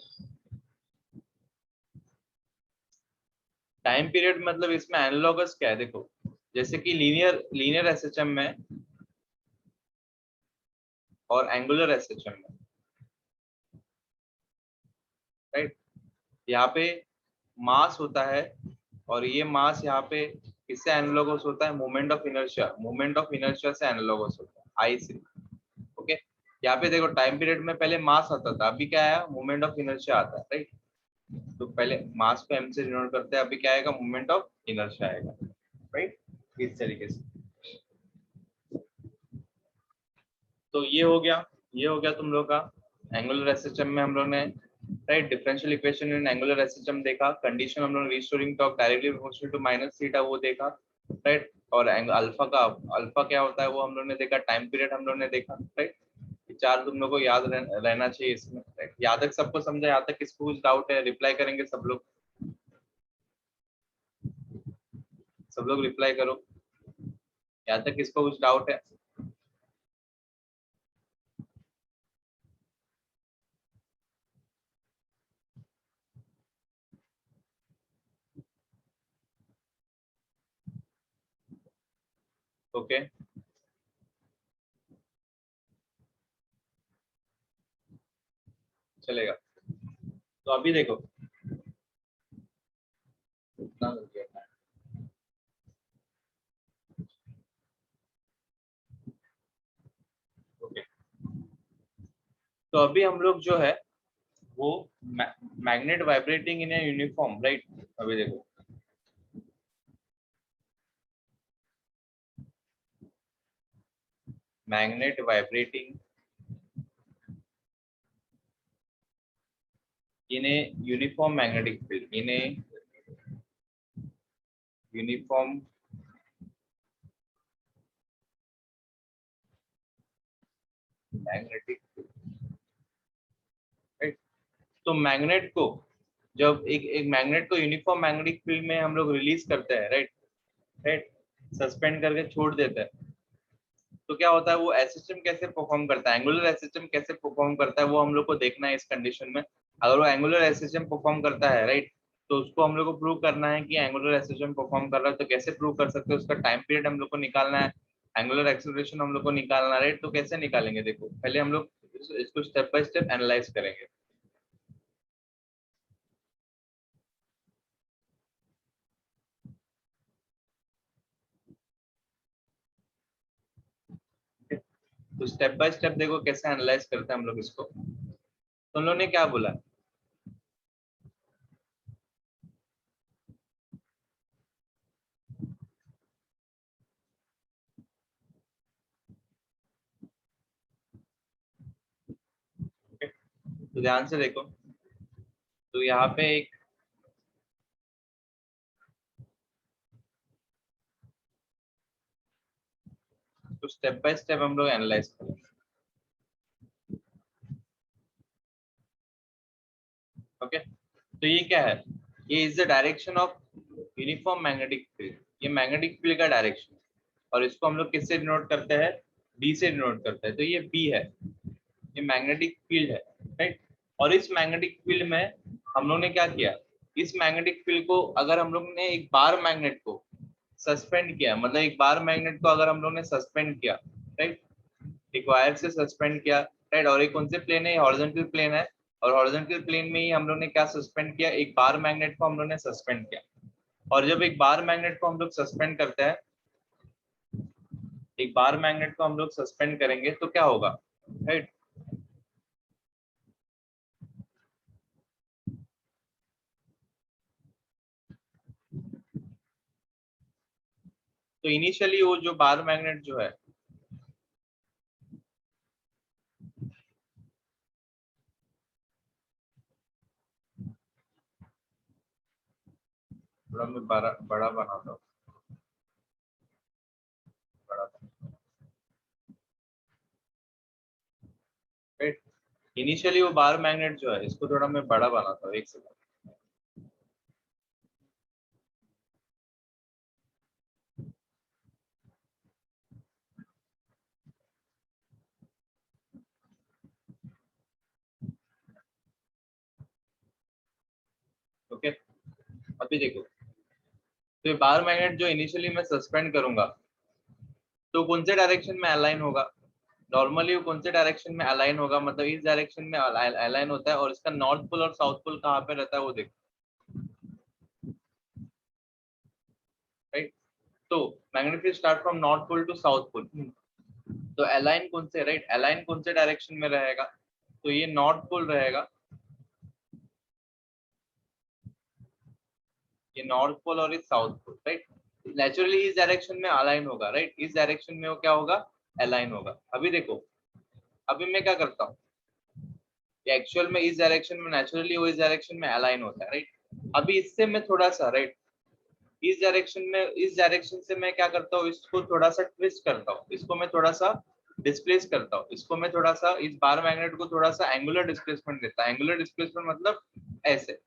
टाइम पीरियड मतलब इसमें एनालॉगस क्या है, देखो जैसे कि लीनियर लीनियर एसएचएम में और एंगुलर एसएचएम में राइट, यहाँ पे मास होता है और ये मास यहाँ पे किससे एनालॉगस होता है, moment of inertia, moment of inertia से एनालॉगस होता है, आई से। ओके, यहाँ पे देखो टाइम पीरियड में पहले मास आता था, अभी क्या आया, मोमेंट ऑफ इनर्शिया आता है राइट। तो पहले मास को एम से डिनोट करते हैं, अभी क्या आएगा, मोमेंट ऑफ इनर्शिया आएगा राइट, इस तरीके से। तो ये हो गया, ये हो गया तुम लोग का एंगुलर एसएचएम में हम लोग ने right differential equation in angular SHM देखा, कंडीशन हम लोग restoring torque directly proportional to minus theta वो देखा, राइट। और अल्फा क्या होता है वो हम लोग ने देखा, टाइम पीरियड हम लोग ने देखा, राइट। चार तुम लोग को याद रहना चाहिए इसमें, राइट। यहाँ तक सबको समझा? यहाँ तक किसको कुछ डाउट है? रिप्लाई करेंगे सब लोग, सब लोग रिप्लाई करो। यहाँ तक किसको कुछ डाउट है? ओके, चलेगा। तो अभी देखो इतना हो गया। ओके, तो अभी हम लोग जो है वो magnet vibrating in a uniform, right. अभी देखो magnet vibrating in a uniform magnetic field, in a uniform magnetic field, right? तो मैग्नेट को जब एक मैग्नेट को यूनिफॉर्म मैग्नेटिक फील्ड में हम लोग रिलीज करते हैं, राइट, राइट, सस्पेंड करके छोड़ देते हैं, तो क्या होता है वो एसएचएम कैसे परफॉर्म करता है, एंगुलर एसएचएम कैसे परफॉर्म करता है वो हम लोग को देखना है इस कंडीशन में। अगर वो एंगुलर एसएचएम परफॉर्म करता है, राइट, तो उसको हम लोग को प्रूव करना है कि एंगुलर एसएचएम परफॉर्म कर रहा है। तो कैसे प्रूव कर सकते हैं? उसका टाइम पीरियड हम लोग को निकालना है, एंगुलर एक्सेलरेशन हम लोग को निकालना है, राइट। तो कैसे निकालेंगे? देखो पहले हम लोग इसको स्टेप बाय स्टेप एनालाइज करेंगे। तो स्टेप बाय स्टेप देखो कैसे एनालाइज करते हैं हम लोग इसको। तो हम लोग ने क्या बोला? तो ध्यान से देखो, तो यहाँ पे एक तो स्टेप बाय स्टेप हम लोग एनालाइज करेंगे। ओके, तो ये क्या है? ये is the direction of uniform magnetic field, ये मैग्नेटिक फील्ड का डायरेक्शन, और इसको हम लोग किससे डिनोट करते हैं? डी से डिनोट करते हैं। तो ये बी है, ये मैग्नेटिक फील्ड है, राइट। और इस मैग्नेटिक फील्ड में हम लोग ने क्या किया? इस मैग्नेटिक फील्ड को अगर हम लोग ने एक बार मैग्नेट को सस्पेंड किया, मतलब एक बार मैग्नेट को अगर हम लोग ने सस्पेंड किया, राइट, एक वायर से सस्पेंड किया, राइट, और एक कौन से प्लेन है? हॉरिजॉन्टल प्लेन है, और हॉरिजॉन्टल प्लेन में ही हम लोग ने क्या सस्पेंड किया? एक बार मैग्नेट को हम लोग ने सस्पेंड किया। और जब एक बार मैग्नेट को हम लोग सस्पेंड करते हैं, एक बार मैग्नेट को हम लोग सस्पेंड करेंगे तो क्या होगा, राइट। तो इनिशियली वो जो बार मैग्नेट जो है, थोड़ा मैं बड़ा बड़ा बनाता हूँ, बड़ा, राइट। इनिशियली वो बार मैग्नेट जो है, इसको थोड़ा मैं बड़ा बनाता हूँ, एक सेकंड। ओके, अभी देखो, तो ये बार मैग्नेट जो इनिशियली मैं सस्पेंड करूंगा, तो कौन से डायरेक्शन में अलाइन होगा? नॉर्मली वो कौन से डायरेक्शन में अलाइन होगा? मतलब इस डायरेक्शन में अलाइन होता है, और इसका नॉर्थ पोल और साउथ पोल कहाँ पे रहता है वो देखो, राइट। तो magnetic start from north pole to south pole, तो अलाइन कौन से, राइट, अलाइन कौन से डायरेक्शन में रहेगा? तो ये नॉर्थ पोल रहेगा, ये नॉर्थ पोल और ये साउथ पोल, राइट। नेचुरली इस डायरेक्शन में अलाइन होगा, राइट, इस डायरेक्शन में वो क्या होगा? अलाइन होगा। अभी देखो, अभी मैं क्या करता हूँ, ये एक्चुअल में इस डायरेक्शन में नेचुरली वो इस डायरेक्शन में अलाइन होता है, राइट। अभी इससे मैं थोड़ा सा, राइट, इस डायरेक्शन से मैं क्या करता हूँ, इसको थोड़ा सा ट्विस्ट करता हूँ, इसको मैं थोड़ा सा डिस्प्लेस करता हूँ, इसको मैं थोड़ा सा, इस बार मैग्नेट को थोड़ा सा एंगुलर डिस्प्लेसमेंट देता है। एंगुलर डिस्प्लेसमेंट मतलब ऐसे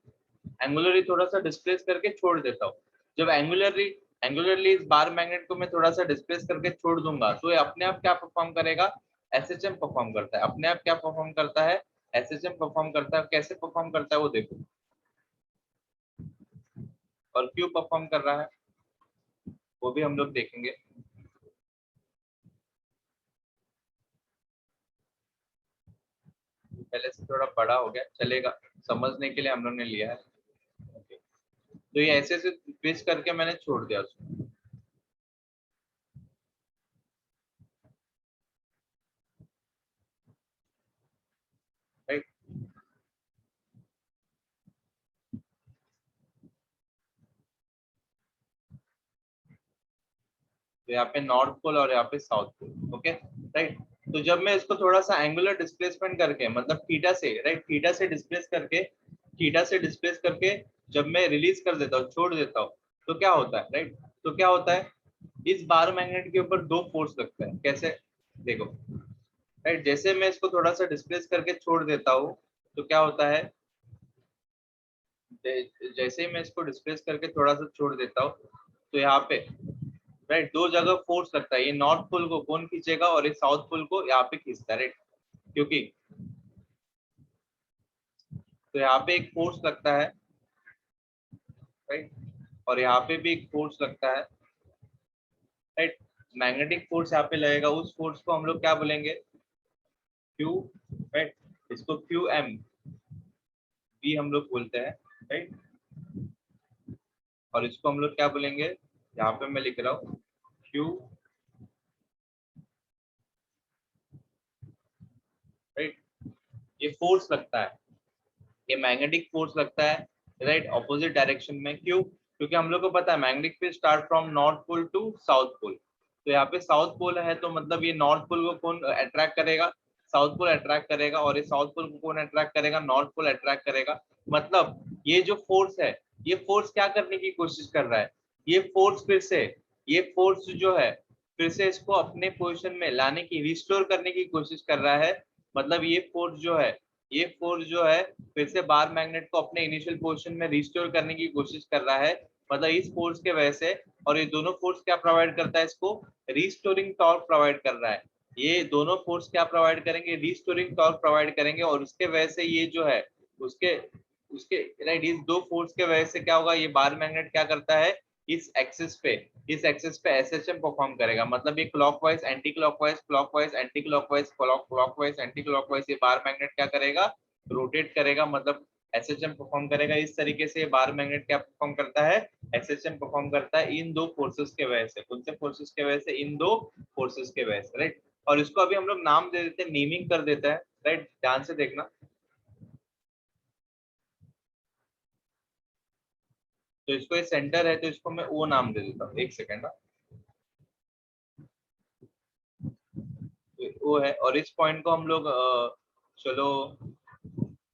एंगुलरली थोड़ा सा डिस्प्लेस करके छोड़ देता हूँ। जब एंगुलरली इस बार मैग्नेट को मैं थोड़ा सा डिस्प्लेस करके छोड़ दूंगा तो ये अपने आप क्या परफॉर्म करेगा, एसएचएम परफॉर्म करता है। अपने आप क्या परफॉर्म करता है, एसएचएम परफॉर्म करता है। कैसे परफॉर्म करता है वो देखो, और क्यों परफॉर्म कर रहा है वो भी हम लोग देखेंगे। पहले से थोड़ा बड़ा हो गया, चलेगा, समझने के लिए हम लोग ने लिया है। Okay. तो ये ऐसे से ट्विस्ट करके मैंने छोड़ दिया उसको, राइट। तो यहाँ पे नॉर्थ पोल और यहाँ पे साउथ पोल, ओके, राइट। तो जब मैं इसको थोड़ा सा एंगुलर डिस्प्लेसमेंट करके, मतलब थीटा से, राइट, थीटा से डिस्प्लेस करके जब मैं रिलीज कर देता हूँ, छोड़ देता हूँ, तो क्या होता है, राइट, तो क्या होता है, इस बार मैग्नेट के ऊपर दो फोर्स लगता है। कैसे, देखो, राइट, जैसे मैं इसको थोड़ा सा डिस्प्लेस करके छोड़ देता हूँ तो क्या होता है, जैसे ही मैं इसको डिस्प्लेस करके थोड़ा सा छोड़ देता हूँ तो यहाँ पे, राइट, दो जगह फोर्स लगता है। ये नॉर्थ पोल को कौन खींचेगा और ये साउथ पोल को यहाँ पे खींचता है, राइट, क्योंकि तो यहाँ पे एक फोर्स लगता है, राइट, और यहाँ पे भी एक फोर्स लगता है, राइट। मैग्नेटिक फोर्स यहाँ पे लगेगा, उस फोर्स को हम लोग क्या बोलेंगे, क्यू, राइट, इसको क्यू एम भी हम लोग बोलते हैं, राइट। और इसको हम लोग क्या बोलेंगे, यहाँ पे मैं लिख रहा हूँ क्यू, राइट। ये फोर्स लगता है, ये मैग्नेटिक फोर्स लगता है, राइट, ऑपोजिट डायरेक्शन में। क्यों, क्योंकि हम लोग को पता है magnetic field start from north pole to south pole. तो यहाँ पे साउथ पोल है तो मतलब ये नॉर्थ पोल को कौन अट्रैक्ट करेगा, साउथ पोल अट्रैक्ट करेगा, और ये साउथ पोल को कौन अट्रैक्ट करेगा, नॉर्थ पोल अट्रैक्ट करेगा। मतलब ये जो फोर्स है, ये फोर्स क्या करने की कोशिश कर रहा है, ये फोर्स फिर से, ये फोर्स जो है फिर से इसको अपने पोजिशन में लाने की, रिस्टोर करने की कोशिश कर रहा है। मतलब ये फोर्स जो है, ये फोर्स जो है फिर से बार मैग्नेट को अपने इनिशियल पोजीशन में रिस्टोर करने की कोशिश कर रहा है। मतलब इस फोर्स के वजह से, और ये दोनों फोर्स क्या प्रोवाइड करता है, इसको रिस्टोरिंग टॉर्क प्रोवाइड कर रहा है। ये दोनों फोर्स क्या प्रोवाइड करेंगे, रिस्टोरिंग टॉर्क प्रोवाइड करेंगे, और उसके वजह से ये जो है उसके उसके राइट, इस दो फोर्स के वजह से क्या होगा, ये बार मैग्नेट क्या करता है, इस एक्सिस पे एसएचएम परफॉर्म करेगा। मतलब ये clockwise anti clockwise, clockwise anti clockwise, clockwise anti clockwise, ये बार मैग्नेट क्या करेगा, रोटेट करेगा, मतलब एसएचएम परफॉर्म करेगा। इस तरीके से बार मैग्नेट क्या परफॉर्म करता है, एसएचएम परफॉर्म करता है इन दो फोर्सेस के वजह से। कौन से फोर्सेस के वजह से, इन दो फोर्सेस के वजह से, राइट। और इसको अभी हम लोग नाम दे देते हैं, नेमिंग कर देते हैं, राइट, ध्यान से देखना। तो इसको ये सेंटर है तो इसको मैं ओ नाम दे देता हूँ, एक सेकेंड। वो है, और इस पॉइंट को हम लोग चलो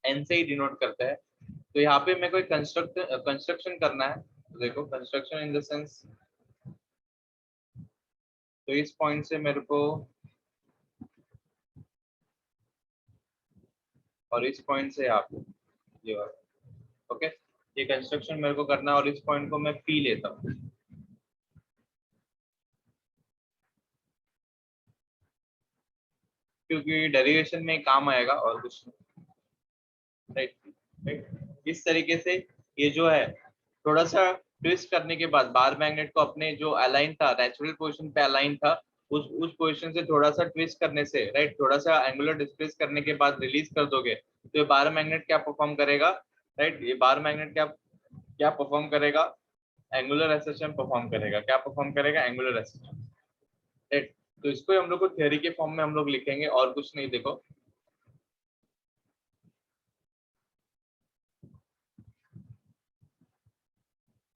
एन से ही डिनोट करते हैं। तो यहाँ पे मेरे को एक कंस्ट्रक्शन करना है। तो देखो, कंस्ट्रक्शन इन द सेंस, तो इस पॉइंट से मेरे को, और इस पॉइंट से यहाँ पे, ये वाला, ओके, ये कंस्ट्रक्शन मेरे को करना है, और इस पॉइंट को मैं पी लेता हूँ, क्योंकि डेरिवेशन में काम आएगा और कुछ नहीं, राइट, राइट। इस तरीके से ये जो है थोड़ा सा ट्विस्ट करने के बाद बार मैग्नेट को अपने जो अलाइन था, नेचुरल पोजीशन पे अलाइन था, उस पोजीशन से थोड़ा सा ट्विस्ट करने से, राइट, थोड़ा सा एंगुलर डिस्प्लेस करने के बाद रिलीज कर दोगे तो ये बार मैग्नेट क्या परफॉर्म करेगा, राइट, ये बार मैग्नेट क्या क्या परफॉर्म करेगा, एंगुलर एसएचएम परफॉर्म करेगा। क्या परफॉर्म करेगा, एंगुलर एसएचएम, राइट। तो इसको हम लोग को थ्योरी के फॉर्म में हम लोग लिखेंगे और कुछ नहीं। देखो,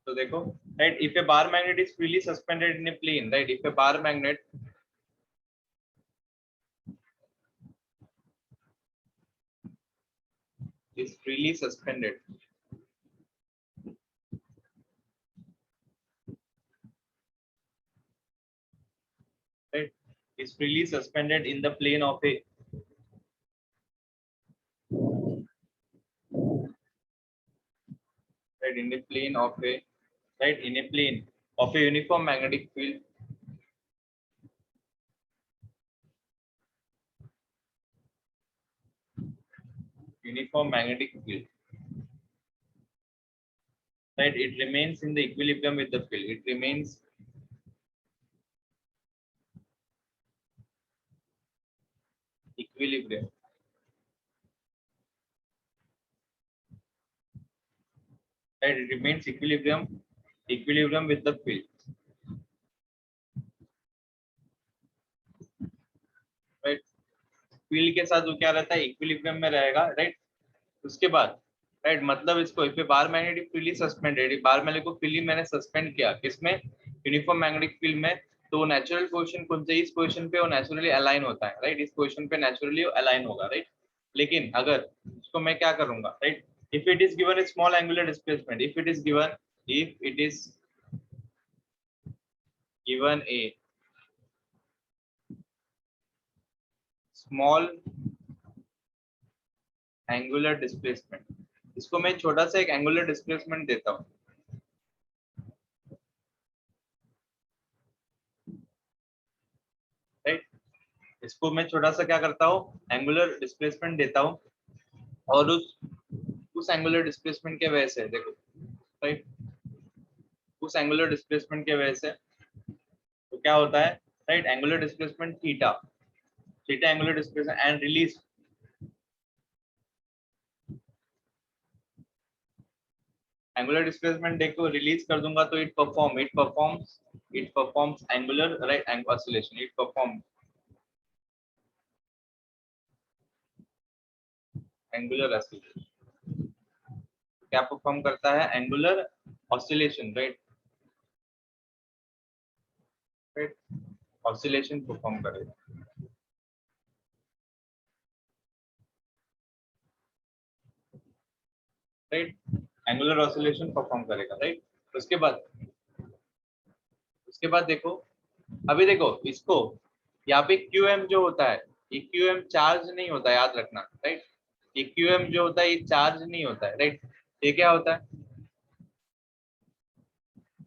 तो देखो, right, if a bar magnet is freely suspended in a plane, right, if a bar magnet, is freely suspended. Right? Is freely suspended in the plane of a right in the plane of a right in a plane of a uniform magnetic field right, it remains in the equilibrium with the field. It remains equilibrium. Right, it remains equilibrium with the field. Right, field के साथ वो क्या रहता है, equilibrium में रहेगा. Right, उसके बाद राइट मतलब इसको if bar magnetic field is suspended, bar मैंने को फील्ड मैंने सस्पेंड किया किसमें, यूनिफॉर्म मैग्नेटिक फील्ड में, तो नेचुरल पोजीशन कौन सी, इस पोजीशन पे वो नेचुरली अलाइन होता है. राइट, इस पोजीशन पे नेचुरली अलाइन होगा. राइट, लेकिन अगर इसको मैं क्या करूंगा, right, if it is given A small angular displacement, if it is given A small angular displacement, इसको मैं छोटा सा एक एंगुलर डिस्प्लेसमेंट देता हूं. राइट, इसको मैं छोटा सा क्या करता हूँ, एंगुलर डिस्प्लेसमेंट देता हूँ, और उस एंगुलर डिस्प्लेसमेंट के वजह से देखो, राइट, उस एंगुलर डिस्प्लेसमेंट के वजह से तो क्या होता है, right, angular displacement theta, theta angular displacement and release, angular displacement देखो रिलीज कर दूंगा तो it performs angular right oscillation, it perform angular oscillation, क्या परफॉर्म करता है, angular oscillation. Right, right, oscillation perform करेगा. राइट, एंगुलर ऑसिलेशन परफॉर्म करेगा. Right, उसके बाद देखो, अभी देखो इसको, यहाँ पे QM जो होता है, ये QM चार्ज नहीं होता है, याद रखना. राइट, ये QM जो होता है ये चार्ज नहीं होता है. राइट, ये क्या होता है,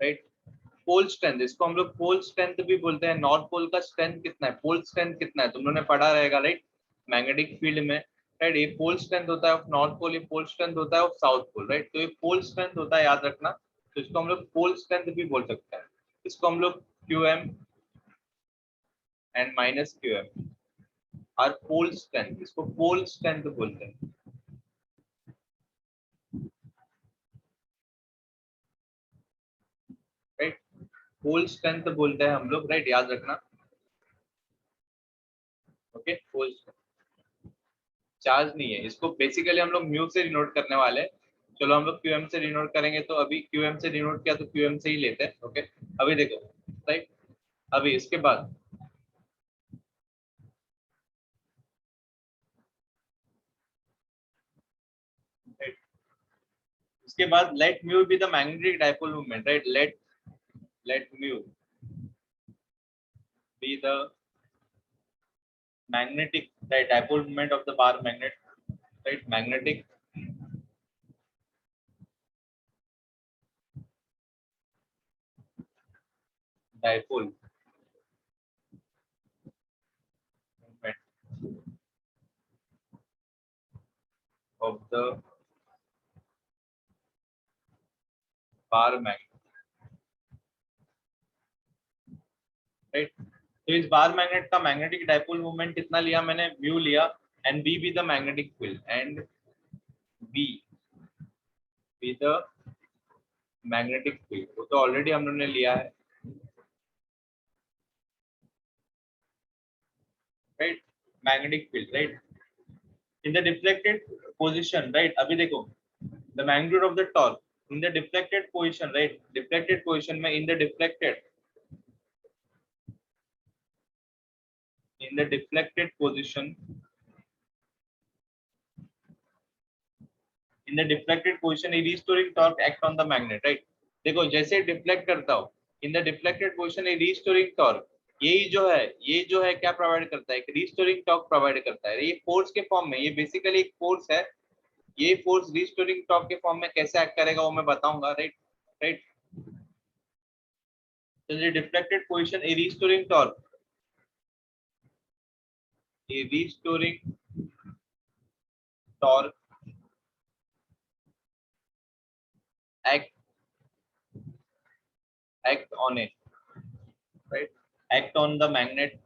राइट, पोल स्ट्रेंथ, इसको हम लोग पोल स्ट्रेंथ भी बोलते हैं. नॉर्थ पोल का स्ट्रेंथ कितना है, पोल स्ट्रेंथ कितना है, तुम लोगों ने पढ़ा रहेगा. राइट, मैग्नेटिक फील्ड में, राइट, ये पोल स्ट्रेंथ होता है ऑफ नॉर्थ पोल, ये पोल स्ट्रेंथ होता है ऑफ साउथ पोल. राइट, तो ये पोल स्ट्रेंथ होता है, याद रखना. तो इसको हम लोग पोल स्ट्रेंथ भी बोल सकते हैं. इसको हम लोग QM एंड माइनस QM और पोल स्ट्रेंथ, इसको पोल स्ट्रेंथ बोलते हैं. राइट, पोल स्ट्रेंथ बोलते हैं हम लोग. राइट, याद रखना. ओके, पोल चार्ज नहीं है, इसको बेसिकली हम लोग म्यू से डिनोट करने वाले हैं. चलो हम लोग QM से डिनोट करेंगे, तो अभी QM से डिनोट किया तो QM से ही लेते हैं. ओके, अभी देखो, राइट, अभी इसके बाद right, इसके बाद let mu be the magnetic dipole movement. Right, let mu be the magnetic right dipole moment of the bar magnet, right, magnetic dipole moment of the bar magnet. Right, तो इस bar magnet का magnetic dipole moment कितना लिया मैंने, mu लिया, and B B the magnetic field, and B B the magnetic field, वो तो already हम लोगों ने लिया है. Right, magnetic field, right, in the deflected position. Right, अभी देखो the magnitude of the torque in the deflected position. Right, deflected position में in the deflected position in the deflected position A restoring torque act on the magnet, right. देखो जैसे deflect करता हो, इन the deflected position A restoring torque, ये जो है क्या provide करता है, एक रीस्टोरिंग टॉर्क प्रोवाइड करता है। ये फोर्स के फॉर्म में, ये बेसिकली एक फोर्स है, ये फोर्स रीस्टोरिंग टॉर्क के फॉर्म में कैसे एक्ट करेगा वो मैं बताऊंगा, राइट राइट। तो ये deflected position A restoring torque, a restoring torque act on it, right, act on the magnet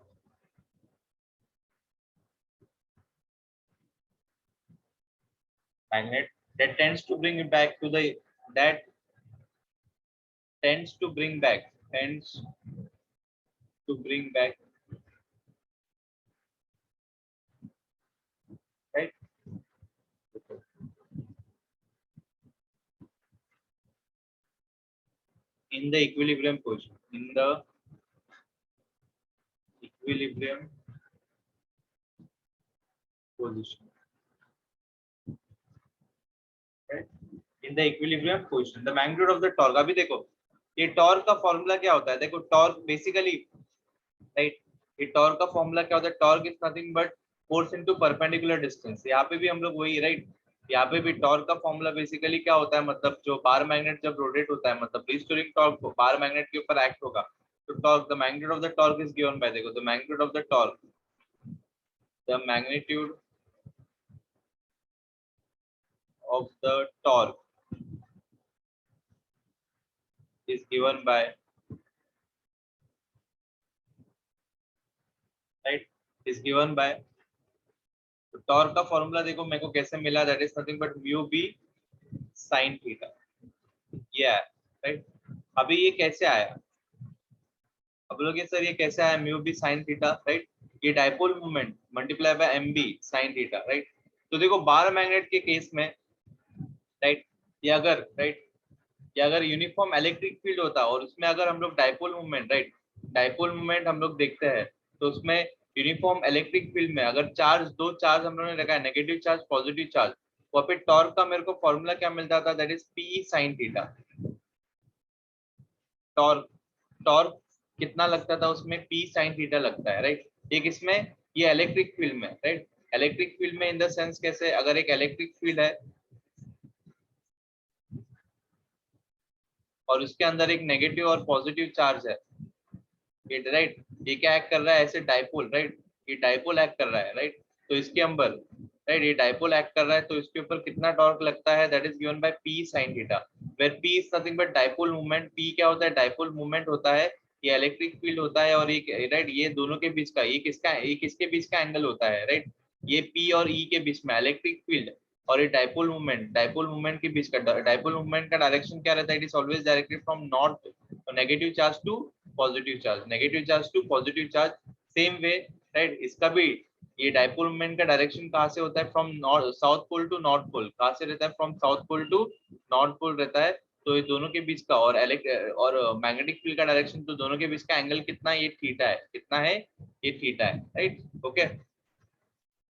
that tends to bring it back to the, that tends to bring back, tends to bring back, right, in the equilibrium position, in the equilibrium position, right, in the equilibrium position the magnitude of the torque। अभी देखो ये torque का formula क्या होता है, देखो torque basically, right, ये torque का फॉर्मूला क्या होता है, torque is nothing but force into perpendicular distance. यहाँ पे भी हम लोग वही, राइट, यहाँ पे भी टॉर्क का फॉर्मूला बेसिकली क्या होता है, मतलब जो बार मैग्नेट जब रोटेट होता है, मतलब रीस्टोरिंग टॉर्क बार मैग्नेट के ऊपर एक्ट होगा, तो torque, the magnitude of the torque is given by, देखो the magnitude of the torque, the magnitude of the torque is given by, right, is given by, तो torque का formula देखो मेरे को कैसे मिला, that is nothing but mu B sine theta, ये है, राइट। अभी ये कैसे आया, अब लोग सर ये कैसे आया, mu B sine theta, right, ये dipole moment multiply by M B sine theta, right. तो देखो बार मैग्नेट के केस में, राइट, ये अगर, राइट, ये अगर यूनिफॉर्म इलेक्ट्रिक फील्ड होता और उसमें अगर हम लोग dipole movement, right, dipole movement हम लोग देखते हैं, तो उसमें यूनिफॉर्म इलेक्ट्रिक फील्ड में अगर चार्ज, दो चार्ज हम लोगों ने रखा है, नेगेटिव चार्ज पॉजिटिव चार्ज, वहाँ पे टॉर्क का मेरे को फॉर्मूला क्या मिलता था, that is P sine theta. Torque, torque कितना लगता था उसमें, पी साइन थीटा लगता है, राइट। एक इसमें ये इलेक्ट्रिक फील्ड में, राइट, इलेक्ट्रिक फील्ड में इन द सेंस कैसे, अगर एक इलेक्ट्रिक फील्ड है और उसके अंदर एक नेगेटिव और पॉजिटिव चार्ज है, ये, राइट, ये क्या एक्ट कर रहा है, ऐसे डाइपोल, राइट, ये डाइपोल एक्ट कर रहा है, राइट। तो इसके अंदर, राइट, ये डाइपोल एक्ट कर रहा है, तो इसके ऊपर कितना टॉर्क लगता है, that is given by P sine theta, where P is nothing but dipole movement. P क्या होता है, डाइपोल मूवमेंट होता है, ये इलेक्ट्रिक फील्ड होता है, और एक, राइट, ये दोनों के बीच का, ये किसके बीच का एंगल होता है, राइट, ये पी और ई के बीच में इलेक्ट्रिक फील्ड और ये डाइपोल मूवमेंट, डाइपोल मूवमेंट के बीच का, डाइपोल मूवमेंट का डायरेक्शन क्या रहता है, it is always directed from north negative charge to positive charge, negative charge to positive charge. Same way, right, इसका भी ये डाइपोल मूवमेंट का डायरेक्शन कहाँ से होता है, from north, south pole to north pole, कहाँ से रहता है, from south pole to north pole रहता है। तो ये दोनों के बीच का, और मैग्नेटिक फील्ड का डायरेक्शन, तो दोनों के बीच का एंगल कितना है, ये थीटा है, कितना है, ये थीटा है, राइट, ओके।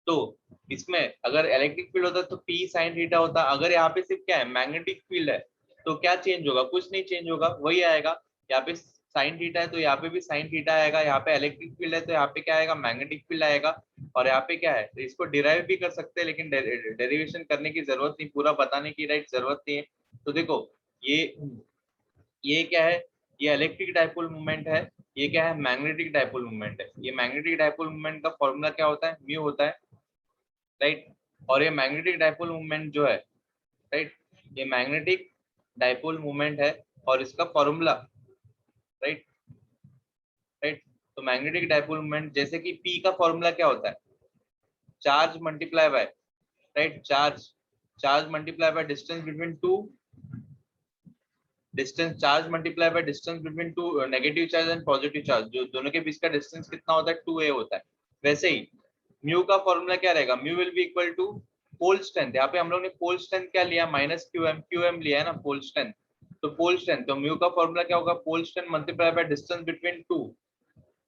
तो इसमें अगर इलेक्ट्रिक फील्ड होता तो पी साइन थीटा होता, अगर यहाँ पे सिर्फ क्या है, मैग्नेटिक फील्ड है, तो क्या चेंज होगा, कुछ नहीं चेंज होगा, वही आएगा। यहाँ पे साइन थीटा है तो यहाँ पे भी साइन थीटा आएगा, यहाँ पे इलेक्ट्रिक फील्ड है तो यहाँ पे क्या आएगा, मैग्नेटिक फील्ड आएगा। और यहाँ पे क्या है, तो इसको डिराइव भी कर सकते हैं, लेकिन डेरिवेशन करने की जरूरत नहीं, पूरा बताने की, राइट, जरूरत नहीं है। तो देखो ये क्या है, ये इलेक्ट्रिक डाइपोल मूवमेंट है, ये क्या है, मैग्नेटिक डाइपोल मूवमेंट है। ये मैग्नेटिक डाइपोल मूवमेंट का फॉर्मूला क्या होता है, म्यू होता है, राइट। और ये मैग्नेटिक डाइपोल मूवमेंट जो है, राइट, ये मैग्नेटिक डाइपोल मूवमेंट है और इसका फॉर्मूला, राइट, राइट। तो मैग्नेटिक डाइपोल मूवमेंट, जैसे कि पी का फॉर्मूला क्या होता है, charge multiply by, right, charge, charge multiply by distance between to, distance, charge multiply by distance between to negative charge and positive charge, जो दोनों के बीच का डिस्टेंस कितना होता है, 2a होता है। वैसे ही म्यू का फॉर्मूला क्या रहेगा, mu will be equal to pole strength, यहाँ पे हम लोग ने पोल स्ट्रेंथ क्या लिया, माइनस क्यूएम, क्यूएम लिया है ना, पोल स्ट्रेंथ। तो पोल स्ट्रेंथ, तो म्यू का फॉर्मूला क्या होगा, pole strength multiply by distance between two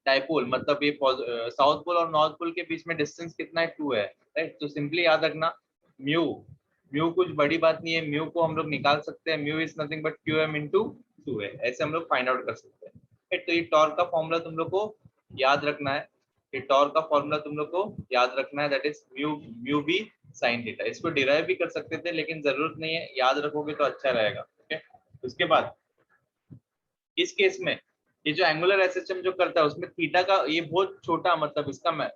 dipole, मतलब ये साउथ पोल और नॉर्थ पोल के बीच में डिस्टेंस कितना है, 2 है, राइट। तो सिंपली याद रखना म्यू म्यू कुछ बड़ी बात नहीं है, म्यू को हम लोग निकाल सकते हैं, mu is nothing but Q M into 2 है, ऐसे हम लोग फाइंड आउट कर सकते हैं। right? तो ये टॉर्क का फॉर्मूला तुम लोग को याद रखना है, ये टॉर्क का फॉर्मूला तुम लोग को याद रखना है, that is mu mu B sine theta. इसको डिराइव भी कर सकते थे लेकिन जरूरत नहीं है, याद रखोगे तो अच्छा रहेगा। ओके, उसके बाद इस केस में ये जो एंगुलर एसएचएम जो करता है उसमें थीटा का ये बहुत छोटा, मतलब इसका मैं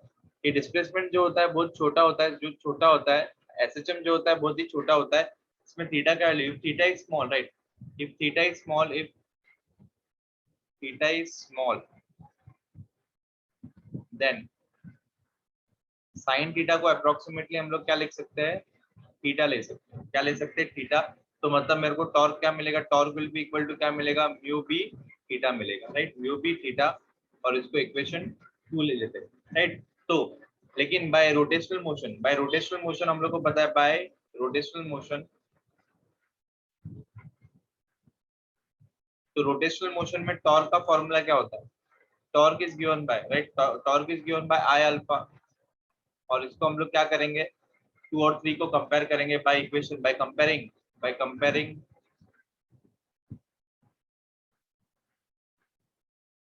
ये डिस्प्लेसमेंट जो होता है बहुत छोटा होता है, जो छोटा होता है एसएचएम जो होता है बहुत ही छोटा होता है। इसमें थीटा का value, theta is small, right, if theta is small, if theta is small then sine theta को अप्रोक्सीमेटली हम लोग क्या लिख सकते हैं, थीटा ले सकते हैं। क्या ले सकते हैं, थीटा। तो मतलब मेरे को टॉर्क क्या मिलेगा, torque will be equal to क्या मिलेगा, म्यू बी थीटा मिलेगा, राइट, म्यू बी थीटा। और इसको इक्वेशन 2 ले लेते हैं, राइट। तो लेकिन by rotational motion, by rotational motion हम लोग को पता है, बाय रोटेशनल मोशन, तो रोटेशनल मोशन में टॉर्क का फॉर्मूला क्या होता है, torque is given by, right, torque is given by I alpha. और इसको हम लोग क्या करेंगे, 2 और 3 को कंपेयर करेंगे by equation, by comparing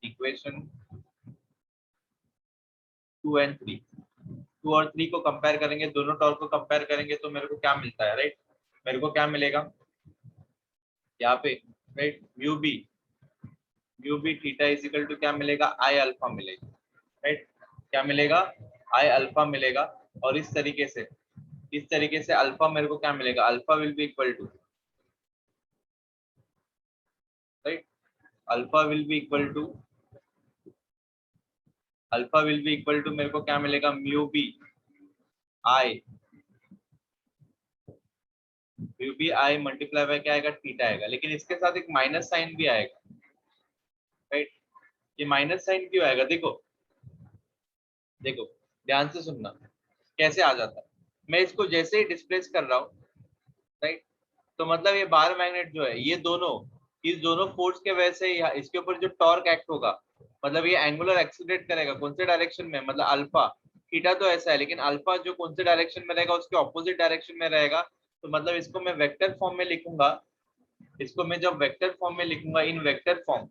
equation 2 and 3, 2 और 3 को कंपेयर करेंगे, दोनों टॉर्क को कंपेयर करेंगे तो मेरे को क्या मिलता है, राइट, मेरे को क्या मिलेगा यहाँ पे, right, mu B theta is equal to क्या मिलेगा, आई अल्फा मिलेगा, राइट, क्या मिलेगा, आई अल्फा मिलेगा। और इस तरीके से अल्फा मेरे को क्या मिलेगा, alpha will be equal to, right, alpha will be equal to, alpha will be equal to मेरे को क्या मिलेगा, mu B I, mu B I multiply by क्या आएगा, थीटा आएगा, लेकिन इसके साथ एक माइनस साइन भी आएगा, राइट। ये माइनस साइन क्यों आएगा, देखो देखो ध्यान से सुनना कैसे आ जाता है। मैं इसको जैसे ही डिस्प्लेस कर रहा हूँ, राइट, तो मतलब ये बार मैग्नेट जो है, ये दोनों, इस दोनों फोर्स के वजह से इसके ऊपर जो टॉर्क एक्ट होगा, मतलब ये एंगुलर एक्सीलरेट करेगा कौन से डायरेक्शन में, मतलब अल्फा, थीटा तो ऐसा है लेकिन अल्फा जो कौन से डायरेक्शन में रहेगा, उसके ऑपोजिट डायरेक्शन में रहेगा। तो मतलब इसको मैं वेक्टर फॉर्म में लिखूंगा, इसको मैं जब वेक्टर फॉर्म में लिखूंगा, इन वेक्टर फॉर्म,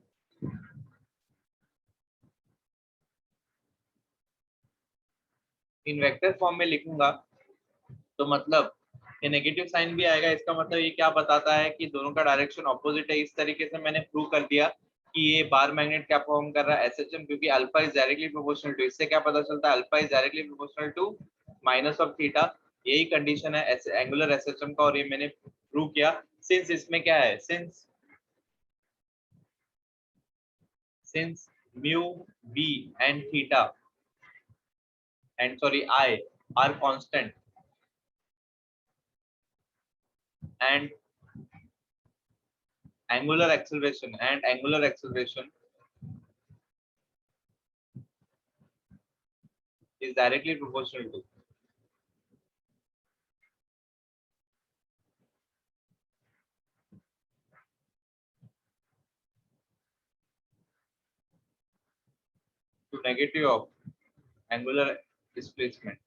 इन वेक्टर फॉर्म में लिखूंगा, तो मतलब ये नेगेटिव साइन भी आएगा। इसका मतलब ये क्या बताता है कि दोनों का डायरेक्शन ऑपोजिट है। इस तरीके से मैंने प्रूव कर दिया कि ये बार मैग्नेट क्या परफॉर्म कर रहा है, एसएचएम, क्योंकि alpha is directly proportional to, इससे क्या पता चलता है, alpha is directly proportional to minus of theta. यही कंडीशन है एंगुलर एसएचएम का, और ये मैंने प्रूव किया। सिंस इसमें क्या है, since mu B and theta and sorry I are constant and angular acceleration is directly proportional to, negative of angular displacement,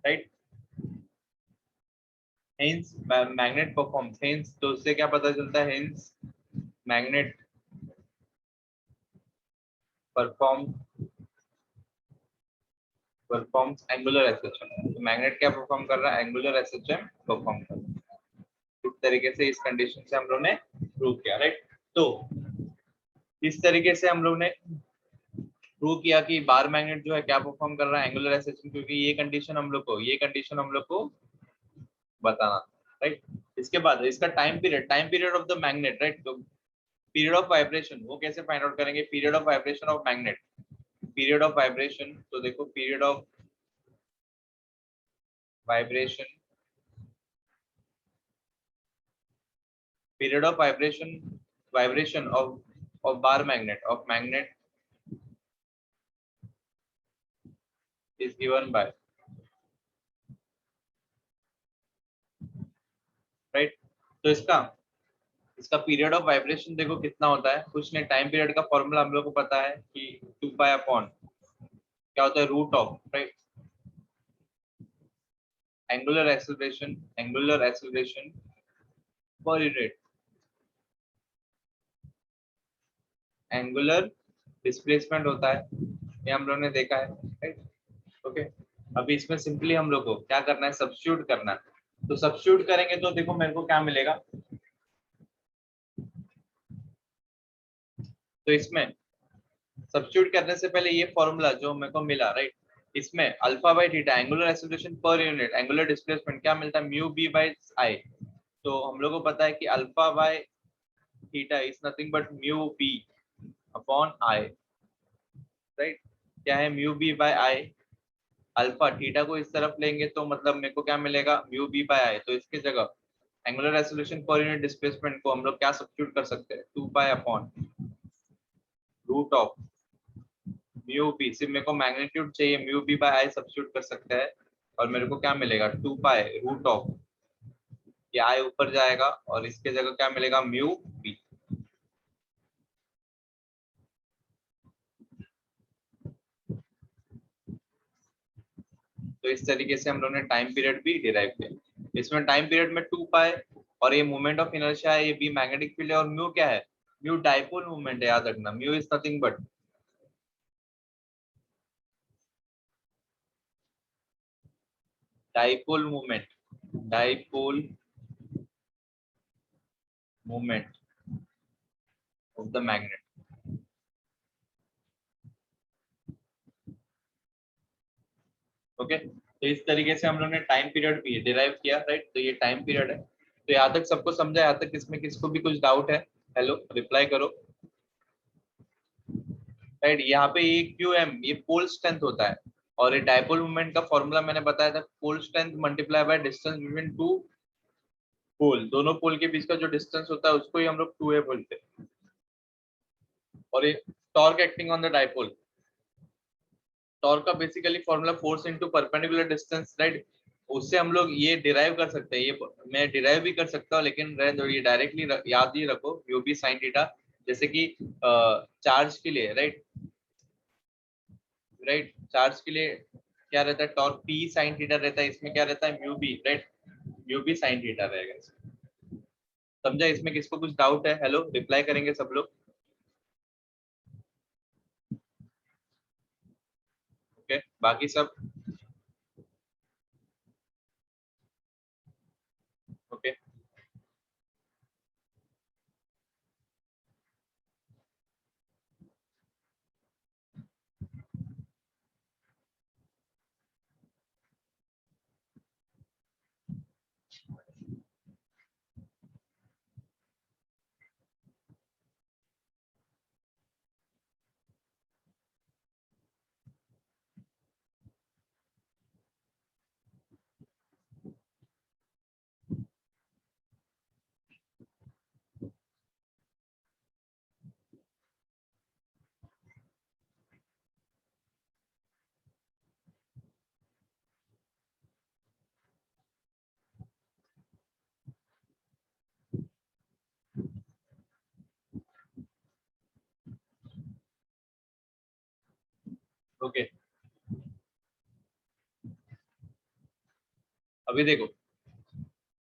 right, hence magnet performs, hence तो उससे क्या पता चलता है, hence magnet perform performs angular SHM। तो magnet क्या perform कर रहा है, एंगुलर SHM परफॉर्म कर रहा है। इस तरीके से इस कंडीशन से हम लोग ने प्रूव किया, राइट। तो इस तरीके से हम लोग ने प्रूव किया कि बार मैग्नेट जो है क्या परफॉर्म कर रहा है, एंगुलर SHM, क्योंकि ये कंडीशन हम लोग को बताना, राइट। इसके बाद इसका time period of the magnet, right. तो पीरियड ऑफ वाइब्रेशन वो कैसे फाइंड आउट करेंगे, period of vibration of magnet, period of vibration, तो देखो vibration period of vibration of bar magnet of magnet is given by, right. तो इसका इसका period of vibration देखो कितना होता है, कुछ नहीं, टाइम पीरियड का फॉर्मूला हम लोग को पता है कि 2 पाई अपॉन क्या होता है, root of, right, angular acceleration per unit angular displacement होता है, ये हम लोग ने देखा है, राइट। ओके, अभी इसमें सिंपली हम लोग को क्या करना है, सब्स्टिट्यूट करना है। तो सब्स्टिट्यूट करेंगे तो देखो मेरे को क्या मिलेगा, तो इसमें सब्स्टिट्यूट करने से पहले ये फॉर्मूला जो मेरे को मिला, राइट, इसमें alpha by theta angular acceleration per unit angular displacement क्या मिलता है, म्यू बी बाई आई। तो हम लोग को पता है कि alpha by theta is nothing but mu B upon I, right. क्या है, mu B by I, alpha theta को इस तरफ लेंगे तो मतलब मेरे को क्या मिलेगा, म्यू बी बाय आई। तो इसकी जगह angular acceleration per unit displacement को हम लोग क्या सब्स्टिट्यूट कर सकते हैं, 2 pi upon root of mu B, सिर्फ मेरे को मैग्नीट्यूड चाहिए, mu B by I substitute कर सकते हैं और मेरे को क्या मिलेगा, 2 पाई रूट ऑफ, ये आई ऊपर जाएगा और इसके जगह क्या मिलेगा, म्यू बी। तो इस तरीके से हम लोगों ने टाइम पीरियड भी डिराइव किया। इसमें टाइम पीरियड में 2 पाई और ये मोमेंट ऑफ इनर्शिया है, ये भी मैग्नेटिक फील्ड है, और म्यू क्या है, म्यू डाइपोल मूवमेंट है, याद रखना, mu is nothing but dipole movement, dipole movement of the magnet. Okay, तो इस तरीके से हम लोग ने टाइम पीरियड भी डिराइव किया, राइट। तो ये टाइम पीरियड है। तो यहाँ तक सबको समझा, यहाँ तक इसमें किसको भी कुछ डाउट है, हेलो रिप्लाई करो, राइट। यहाँ पे ये क्यू एम ये पोल स्ट्रेंथ होता है, और ये डायपोल मूवमेंट का फॉर्मूला मैंने बताया था, pole strength multiply by distance between two pole, दोनों पोल के बीच का जो डिस्टेंस होता है उसको ही हम लोग 2a बोलते हैं। और ये torque acting on the dipole, torque का basically formula force into perpendicular distance, right. उससे हम लोग ये डिराइव कर सकते हैं, ये मैं डिराइव भी कर सकता हूँ, लेकिन रहने दो, ये डायरेक्टली याद ही रखो, यू बी साइन थीटा, जैसे कि चार्ज के लिए, राइट, राइट, चार्ज के लिए क्या रहता है, टॉर्क पी साइन थीटा रहता है, इसमें क्या रहता है, mu B, right, mu B sine theta रहेगा। समझा, इसमें किसको कुछ डाउट है, हेलो रिप्लाई करेंगे सब लोग। ओके, बाकी सब ओके। ओके, अभी देखो,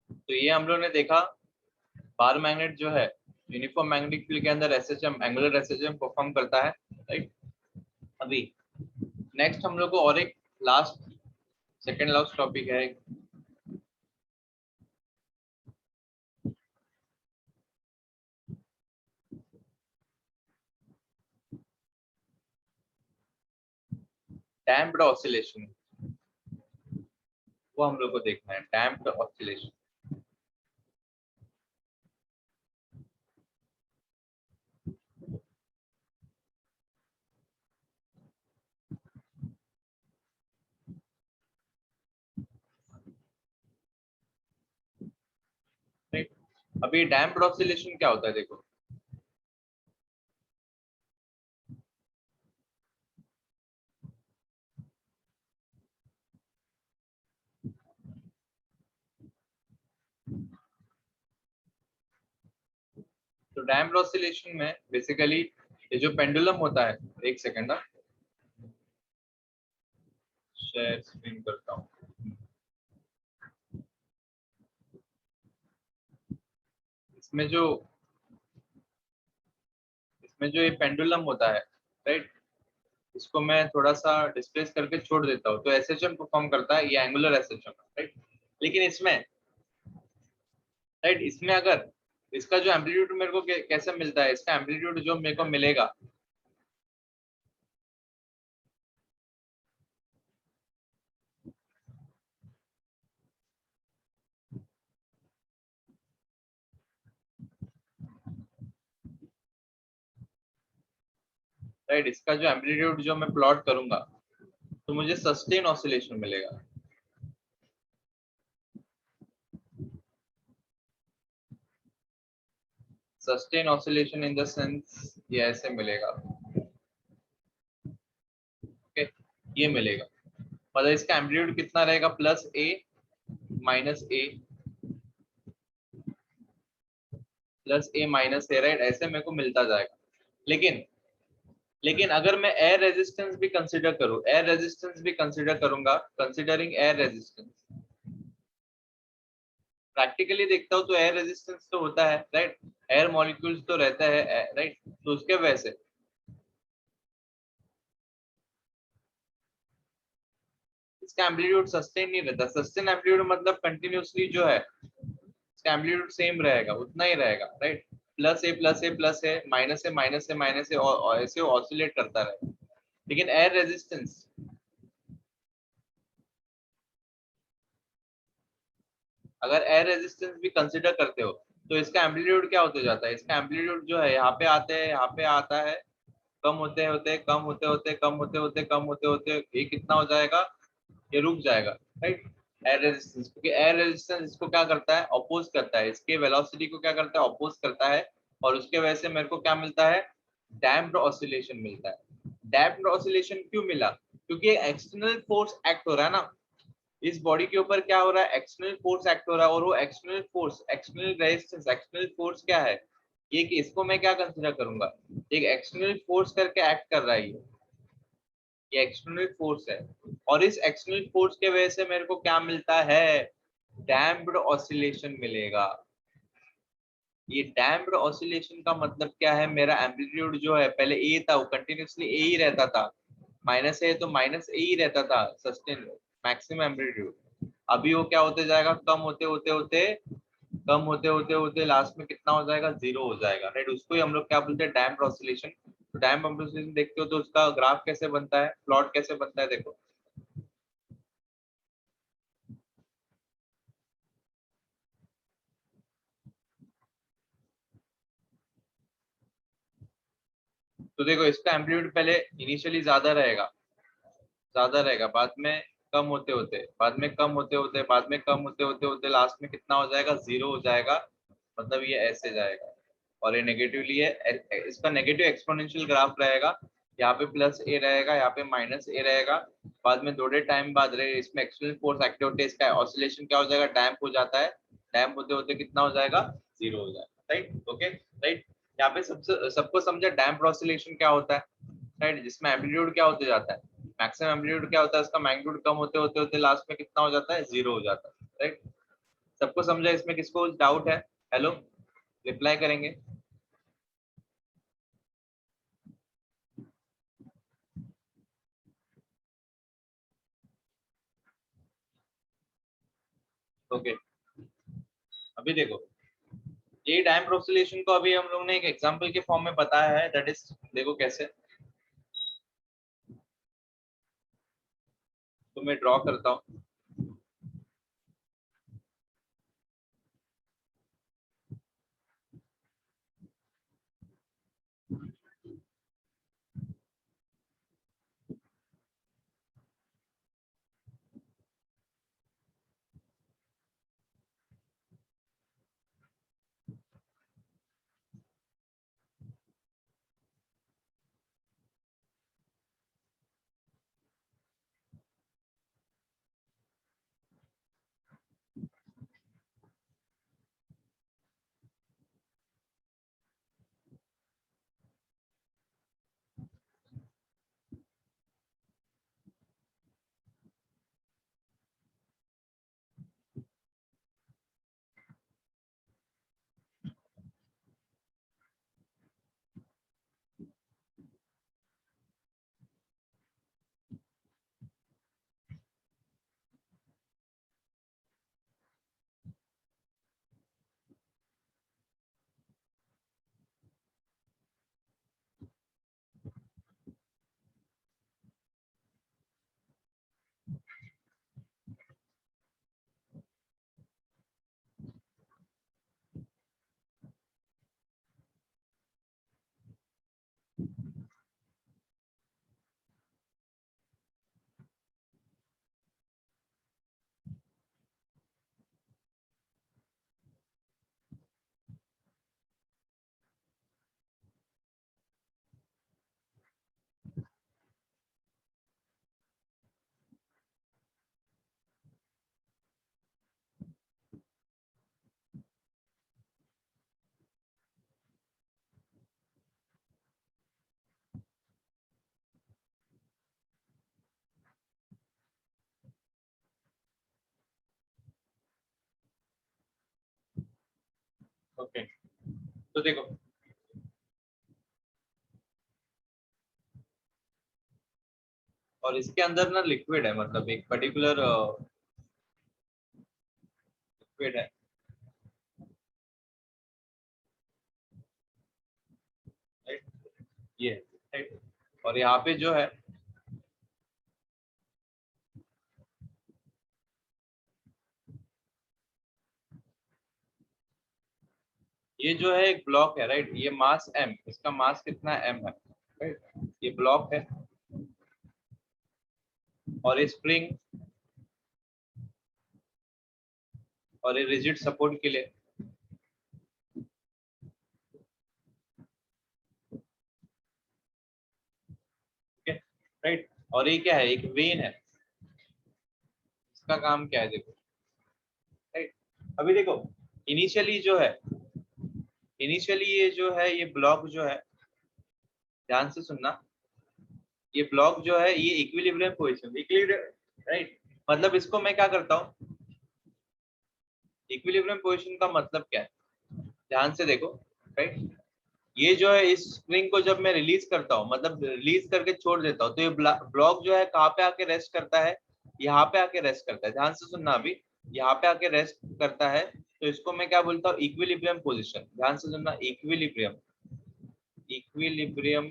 तो ये हम लोग ने देखा, बार मैग्नेट जो है यूनिफॉर्म मैग्नेटिक फील्ड के अंदर एसएचएम एंगुलर एसएचएम परफॉर्म करता है, राइट। अभी नेक्स्ट हम लोग को और एक लास्ट सेकंड लास्ट टॉपिक है, डैम्प्ड ऑसिलेशन, वो हम लोग को देखना है, डैम्प्ड ऑसिलेशन। राइट, अभी डैम्प्ड ऑसिलेशन क्या होता है, देखो, तो डैम्प्ड ऑसिलेशन में बेसिकली ये जो पेंडुलम होता है, एक सेकंड, शेयर स्क्रीन करता हूँ। इसमें जो ये पेंडुलम होता है, राइट, इसको मैं थोड़ा सा डिस्प्लेस करके छोड़ देता हूँ तो एसएचएम परफॉर्म करता है, ये एंगुलर एसएचएम, राइट। लेकिन इसमें, राइट, इसमें अगर इसका जो एम्पलीट्यूड मेरे को कैसे मिलता है, इसका एम्पलीट्यूड जो मेरे को मिलेगा, राइट, इसका जो एम्पलीट्यूड जो मैं प्लॉट करूंगा तो मुझे सस्टेन ऑसिलेशन मिलेगा। Sustain oscillation in the sense ये ऐसे मिलेगा, ओके, ये मिलेगा। मतलब इसका एम्पलीट्यूड कितना रहेगा, प्लस ए माइनस ए, प्लस ए माइनस ए, राइट, ऐसे मेरे को मिलता जाएगा। लेकिन अगर मैं एयर रेजिस्टेंस भी कंसीडर करूं, एयर रेजिस्टेंस भी कंसीडर करूंगा, कंसीडरिंग एयर रेजिस्टेंस, प्रैक्टिकली देखता हूं तो एयर रेजिस्टेंस तो होता है, राइट, एयर मॉलिक्यूल्स तो रहता है, राइट, तो उसके वजह से इसका एम्पलीट्यूड सस्टेन नहीं रहता। सस्टेन एम्पलीट्यूड मतलब कंटिन्यूसली जो है इसका एम्पलीट्यूड सेम रहेगा, उतना ही रहेगा, राइट, प्लस ए प्लस ए प्लस ए माइनस ए माइनस ए माइनस ए, और ऐसे ऑसिलेट करता रहेगा। लेकिन एयर रेजिस्टेंस, अगर एयर रेजिस्टेंस भी कंसीडर करते हो तो इसका एम्पलीट्यूड क्या होते जाता है, इसका एम्पलीट्यूड जो है यहाँ पे आते हैं, यहाँ पे आता है, कम होते होते कम होते होते कम होते होते कम होते होते ये कितना हो जाएगा, ये रुक जाएगा, राइट। एयर रेजिस्टेंस, क्योंकि एयर रेजिस्टेंस इसको क्या करता है, अपोज करता है, इसके वेलोसिटी को क्या करता है, अपोज करता है, और उसके वजह से मेरे को क्या मिलता है, डैम्प्ड ऑसिलेशन मिलता है। डैम्प्ड ऑसिलेशन क्यों मिला, क्योंकि एक्सटर्नल फोर्स एक्ट हो रहा है ना, इस बॉडी के ऊपर क्या हो रहा है, एक्सटर्नल फोर्स एक्ट हो रहा है, और वो external force, external resistance, external force क्या है, ये कि इसको मैं क्या कंसीडर करूंगा, एक एक्सटर्नल फोर्स करके एक्ट कर रहा है ये एक्सटर्नल फोर्स है, और इस एक्सटर्नल फोर्स के वजह से मेरे को क्या मिलता है, डैम्प्ड ऑसिलेशन मिलेगा। ये डैम्प्ड ऑसिलेशन का मतलब क्या है, मेरा एम्पलीट्यूड जो है पहले ए था, वो कंटिन्यूसली ए ही रहता था, माइनस ए तो माइनस ए ही रहता था सस्टेन मैक्सिमम एम्पलीट्यूड। अभी वो क्या होते जाएगा, कम होते होते होते कम होते होते होते लास्ट में कितना हो जाएगा, जीरो हो जाएगा, राइट। उसको ही हम लोग क्या बोलते हैं, डैम्प्ड ऑसिलेशन। तो डैम्प्ड ऑसिलेशन देखते हो तो उसका ग्राफ कैसे बनता है, प्लॉट कैसे बनता है, देखो। तो देखो इसका एम्पलीट्यूड पहले इनिशियली ज्यादा रहेगा, बाद में कम होते होते, बाद में कम होते होते, बाद में कम होते होते होते लास्ट में कितना हो जाएगा, जीरो हो जाएगा। मतलब ये ऐसे जाएगा, और ये नेगेटिवली है, इसका नेगेटिव एक्सपोनेंशियल ग्राफ रहेगा। यहाँ पे प्लस ए रहेगा, यहाँ पे माइनस ए रहेगा, बाद में थोड़े टाइम बाद रहे इसमें एक्सटर्नल फोर्स एक्टिव होते हैं, इसका ऑसिलेशन क्या हो जाएगा, डैम्प हो जाता है, डैम्प होते होते कितना हो जाएगा, जीरो हो जाएगा, राइट, ओके, राइट। यहाँ पे सबको समझा डैम्प ऑसिलेशन क्या होता है, राइट, जिसमें एम्पलीट्यूड क्या होते जाता है, मैक्सिमम एम्पलीट्यूड क्या होता है, उसका मैग्नीट्यूड कम होते होते होते लास्ट में कितना हो जाता है, जीरो हो जाता है, राइट। सबको समझा, इसमें किसको डाउट है, हेलो, रिप्लाई करेंगे। ओके, अभी देखो, ये डैम्प ऑसिलेशन को अभी हम लोग ने एक एग्जांपल के फॉर्म में बताया है, दैट इज, देखो कैसे, तो मैं ड्रॉ करता हूँ। ओके तो देखो और इसके अंदर ना लिक्विड है, मतलब एक पर्टिकुलर लिक्विड है, राइट, ये राइट। और यहाँ पे जो है ये जो है एक ब्लॉक है, राइट, ये मास m, इसका मास कितना m है, राइट, ये ब्लॉक है और ये स्प्रिंग और ये रिजिड सपोर्ट के लिए, राइट। और ये क्या है, एक वेन है, इसका काम क्या है देखो, राइट। अभी देखो इनिशियली जो है, इनिशियली ये जो है ये ब्लॉक जो है, ध्यान से सुनना, ये ब्लॉक जो है ये इक्विलिब्रियम पोजीशन, इक्विलिब्रियम, राइट। मतलब इसको मैं क्या करता हूँ, इक्विलिब्रियम पोजीशन का मतलब क्या है, ध्यान से देखो, राइट। ये जो है इस स्प्रिंग को जब मैं रिलीज करता हूँ, मतलब रिलीज करके छोड़ देता हूँ, तो ये ब्लॉक जो है कहाँ पे आके रेस्ट करता है, यहाँ पे आके रेस्ट करता है, ध्यान से सुनना, अभी यहाँ पे आके रेस्ट करता है, तो इसको मैं क्या बोलता हूँ, इक्विलिब्रियम पोजीशन, ध्यान से सुनना, इक्विलिब्रियम, इक्विलिब्रियम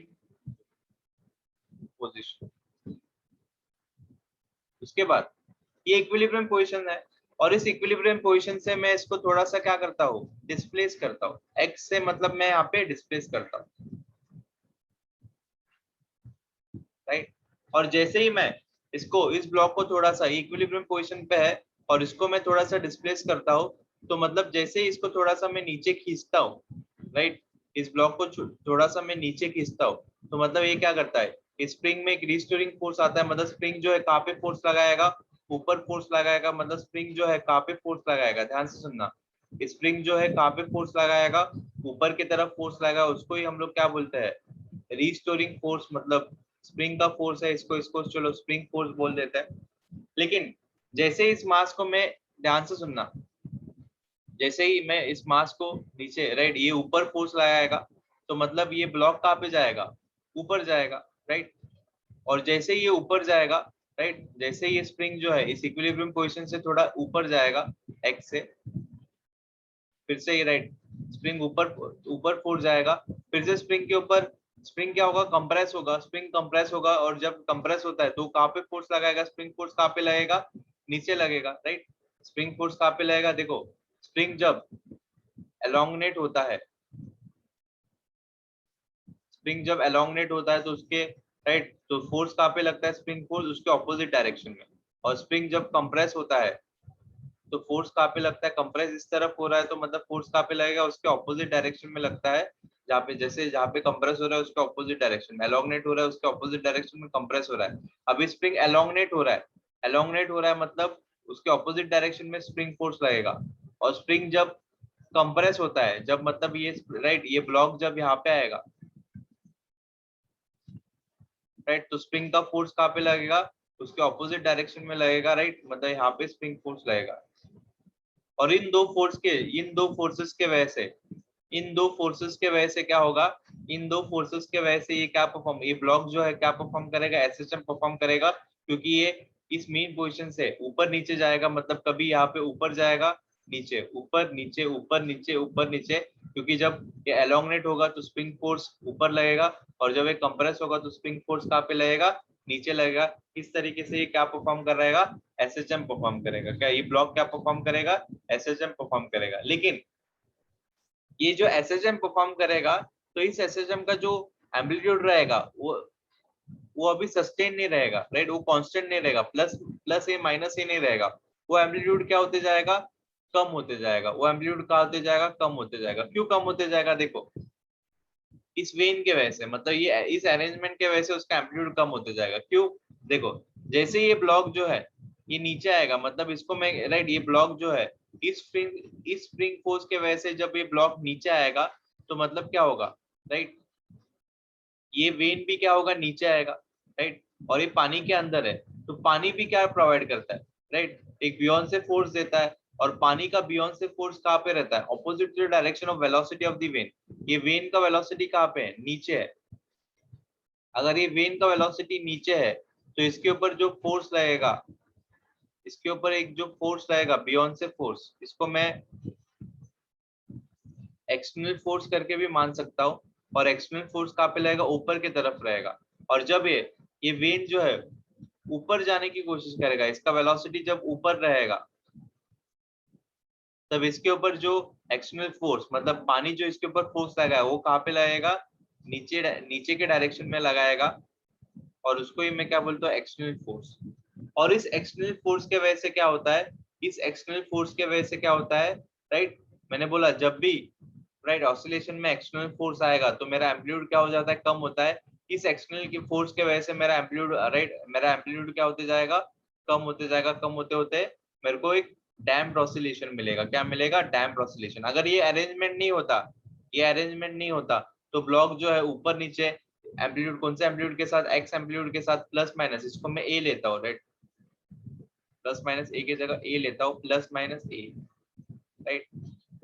पोजीशन। उसके बाद ये इक्विलिब्रियम पोजीशन है, और इस इक्विलिब्रियम पोजीशन से मैं इसको थोड़ा सा क्या करता हूँ, डिस्प्लेस करता हूँ, एक्स से मतलब मैं यहाँ पे डिस्प्लेस करता हूँ, राइट। और जैसे ही मैं इसको, इस ब्लॉक को थोड़ा सा इक्विलिब्रियम पोजीशन पे है और इसको मैं थोड़ा सा डिस्प्लेस करता हूँ, तो मतलब जैसे ही इसको थोड़ा सा मैं नीचे खींचता हूँ, राइट, इस ब्लॉक को थोड़ा सा मैं नीचे खींचता हूँ, तो मतलब ये क्या करता है, स्प्रिंग में एक रिस्टोरिंग फोर्स आता है, मतलब स्प्रिंग जो है कहाँ पे फोर्स लगाएगा, ऊपर फोर्स लगाएगा, मतलब स्प्रिंग जो है कहाँ पे फोर्स लगाएगा, ध्यान से सुनना, स्प्रिंग जो है कहाँ पे फोर्स लगाएगा, ऊपर की तरफ फोर्स लगाएगा, उसको ही हम लोग क्या बोलते हैं, रिस्टोरिंग फोर्स, मतलब स्प्रिंग का फोर्स है, इसको इसको चलो स्प्रिंग फोर्स बोल देते हैं। लेकिन जैसे इस मास को मैं, ध्यान से सुनना, जैसे ही मैं इस मास को नीचे, राइट, ये ऊपर फोर्स लगाएगा, तो मतलब ये ब्लॉक कहाँ पे जाएगा, ऊपर जाएगा, राइट। और जैसे ही ये ऊपर जाएगा, राइट, जैसे ये स्प्रिंग जो है इस इक्विलिब्रियम पोजीशन से थोड़ा ऊपर जाएगा, एक्स से, फिर से ये, राइट, स्प्रिंग ऊपर ऊपर फोर्स जाएगा, फिर से स्प्रिंग के ऊपर, स्प्रिंग क्या होगा, कंप्रेस होगा, स्प्रिंग कंप्रेस होगा, और जब कंप्रेस होता है तो कहाँ पे फोर्स लगाएगा, स्प्रिंग फोर्स कहाँ पे लगेगा, नीचे लगेगा, राइट। स्प्रिंग फोर्स कहाँ पे लगेगा, देखो स्प्रिंग जब एलोंगनेट होता है, स्प्रिंग जब एलोंगनेट होता है तो उसके, राइट, तो फोर्स कहाँ पे लगता है, स्प्रिंग फोर्स उसके ऑपोजिट डायरेक्शन में। और स्प्रिंग जब कंप्रेस होता है तो फोर्स कहाँ पे लगता है, कंप्रेस इस तरफ हो रहा है, तो मतलब फोर्स कहाँ पे लगेगा, उसके ऑपोजिट डायरेक्शन में लगता है, जहाँ पे, जैसे जहाँ पे कंप्रेस हो रहा है उसके ऑपोजिट डायरेक्शन में, एलोंगनेट हो रहा है उसके ऑपोजिट डायरेक्शन में कंप्रेस हो रहा है। अभी स्प्रिंग एलोंगनेट हो रहा है, एलोंगनेट हो रहा है मतलब उसके ऑपोजिट डायरेक्शन में स्प्रिंग फोर्स लगेगा। और स्प्रिंग जब कंप्रेस होता है, जब मतलब ये, राइट, ये ब्लॉक जब यहाँ पे आएगा, राइट, तो स्प्रिंग का फोर्स कहाँ पे लगेगा, उसके ऑपोजिट डायरेक्शन में लगेगा, राइट, मतलब यहाँ पे स्प्रिंग फोर्स लगेगा। और इन दो फोर्सेस के वजह से, इन दो फोर्सेस के वजह से क्या होगा, इन दो फोर्सेस के वजह से ये क्या परफॉर्म, ये ब्लॉक जो है क्या परफॉर्म करेगा, एसएचएम परफॉर्म करेगा, क्योंकि ये इस मेन पोजीशन से ऊपर नीचे जाएगा, मतलब कभी यहाँ पे ऊपर जाएगा, नीचे, ऊपर नीचे, ऊपर नीचे, ऊपर नीचे, क्योंकि जब ये एलोंगनेट होगा तो स्प्रिंग फोर्स ऊपर लगेगा, और जब ये कंप्रेस होगा तो स्प्रिंग फोर्स कहाँ पे लगेगा, नीचे लगेगा। इस तरीके से ये क्या परफॉर्म कर रहेगा, एसएचएम परफॉर्म करेगा। क्या ये ब्लॉक क्या परफॉर्म करेगा, एसएचएम परफॉर्म करेगा। लेकिन ये जो एसएचएम परफॉर्म करेगा, तो इस एसएचएम का जो एम्पलीट्यूड रहेगा वो अभी सस्टेन नहीं रहेगा, राइट, वो कांस्टेंट नहीं रहेगा, प्लस प्लस ए माइनस ए नहीं रहेगा, वो एम्पलीट्यूड क्या होते जाएगा, कम होते जाएगा। वो एम्पलीट्यूड कहाँ होते जाएगा, कम होते जाएगा। क्यों कम होते जाएगा, देखो इस वेन के वजह से, मतलब ये इस अरेंजमेंट के वजह से उसका एम्पलीट्यूड कम होते जाएगा। क्यों, देखो जैसे ये ब्लॉक जो है ये नीचे आएगा, मतलब इसको मैं, राइट, ये ब्लॉक जो है इस स्प्रिंग फोर्स के वजह से जब ये ब्लॉक नीचे आएगा, तो मतलब क्या होगा, राइट, ये वेन भी क्या होगा, नीचे आएगा, राइट। और ये पानी के अंदर है, तो पानी भी क्या प्रोवाइड करता है, राइट, एक बियॉन्ड से फोर्स देता है, और पानी का बियॉन्ड से फोर्स कहाँ पे रहता है, opposite to the direction of velocity of the vane. ये वेन का वेलोसिटी कहाँ पे है, नीचे है। अगर ये वेन का वेलोसिटी नीचे है तो इसके ऊपर जो फोर्स लगेगा, इसके ऊपर एक जो फोर्स लगेगा बियॉन्ड से फोर्स, इसको मैं एक्सटर्नल फोर्स करके भी मान सकता हूँ। और एक्सटर्नल फोर्स कहाँ पे लगेगा, ऊपर की तरफ रहेगा। और जब ये वेन जो है ऊपर जाने की कोशिश करेगा, इसका वेलोसिटी जब ऊपर रहेगा, तब इसके ऊपर जो एक्सटर्नल फोर्स मतलब पानी जो इसके ऊपर फोर्स लगाएगा वो कहाँ पे लगेगा, नीचे नीचे के डायरेक्शन में लगाएगा। और उसको ही मैं क्या बोलता हूँ, एक्सटर्नल फोर्स। और इस एक्सटर्नल फोर्स के वजह से क्या होता है, इस एक्सटर्नल फोर्स के वजह से क्या होता है, राइट, मैंने बोला जब भी राइट ऑसिलेशन में एक्सटर्नल फोर्स आएगा तो मेरा एम्पलीट्यूड क्या हो जाता है, कम होता है। इस एक्सटर्नल की फोर्स के वजह से मेरा एम्पलीट्यूड राइट, मेरा एम्पलीट्यूड क्या होते जाएगा, कम होते जाएगा। कम होते होते मेरे को एक डैम्प्ड ऑसिलेशन मिलेगा। क्या मिलेगा, डैम्प्ड ऑसिलेशन। अगर ये अरेंजमेंट नहीं होता, ये अरेंजमेंट नहीं होता तो ब्लॉक जो है ऊपर नीचे एम्पलीट्यूड, कौन से एम्पलीट्यूड के साथ, एक्स एम्पलीट्यूड के साथ प्लस माइनस, इसको मैं ए लेता हूँ, राइट, प्लस माइनस ए की जगह ए लेता हूँ, प्लस माइनस ए, राइट।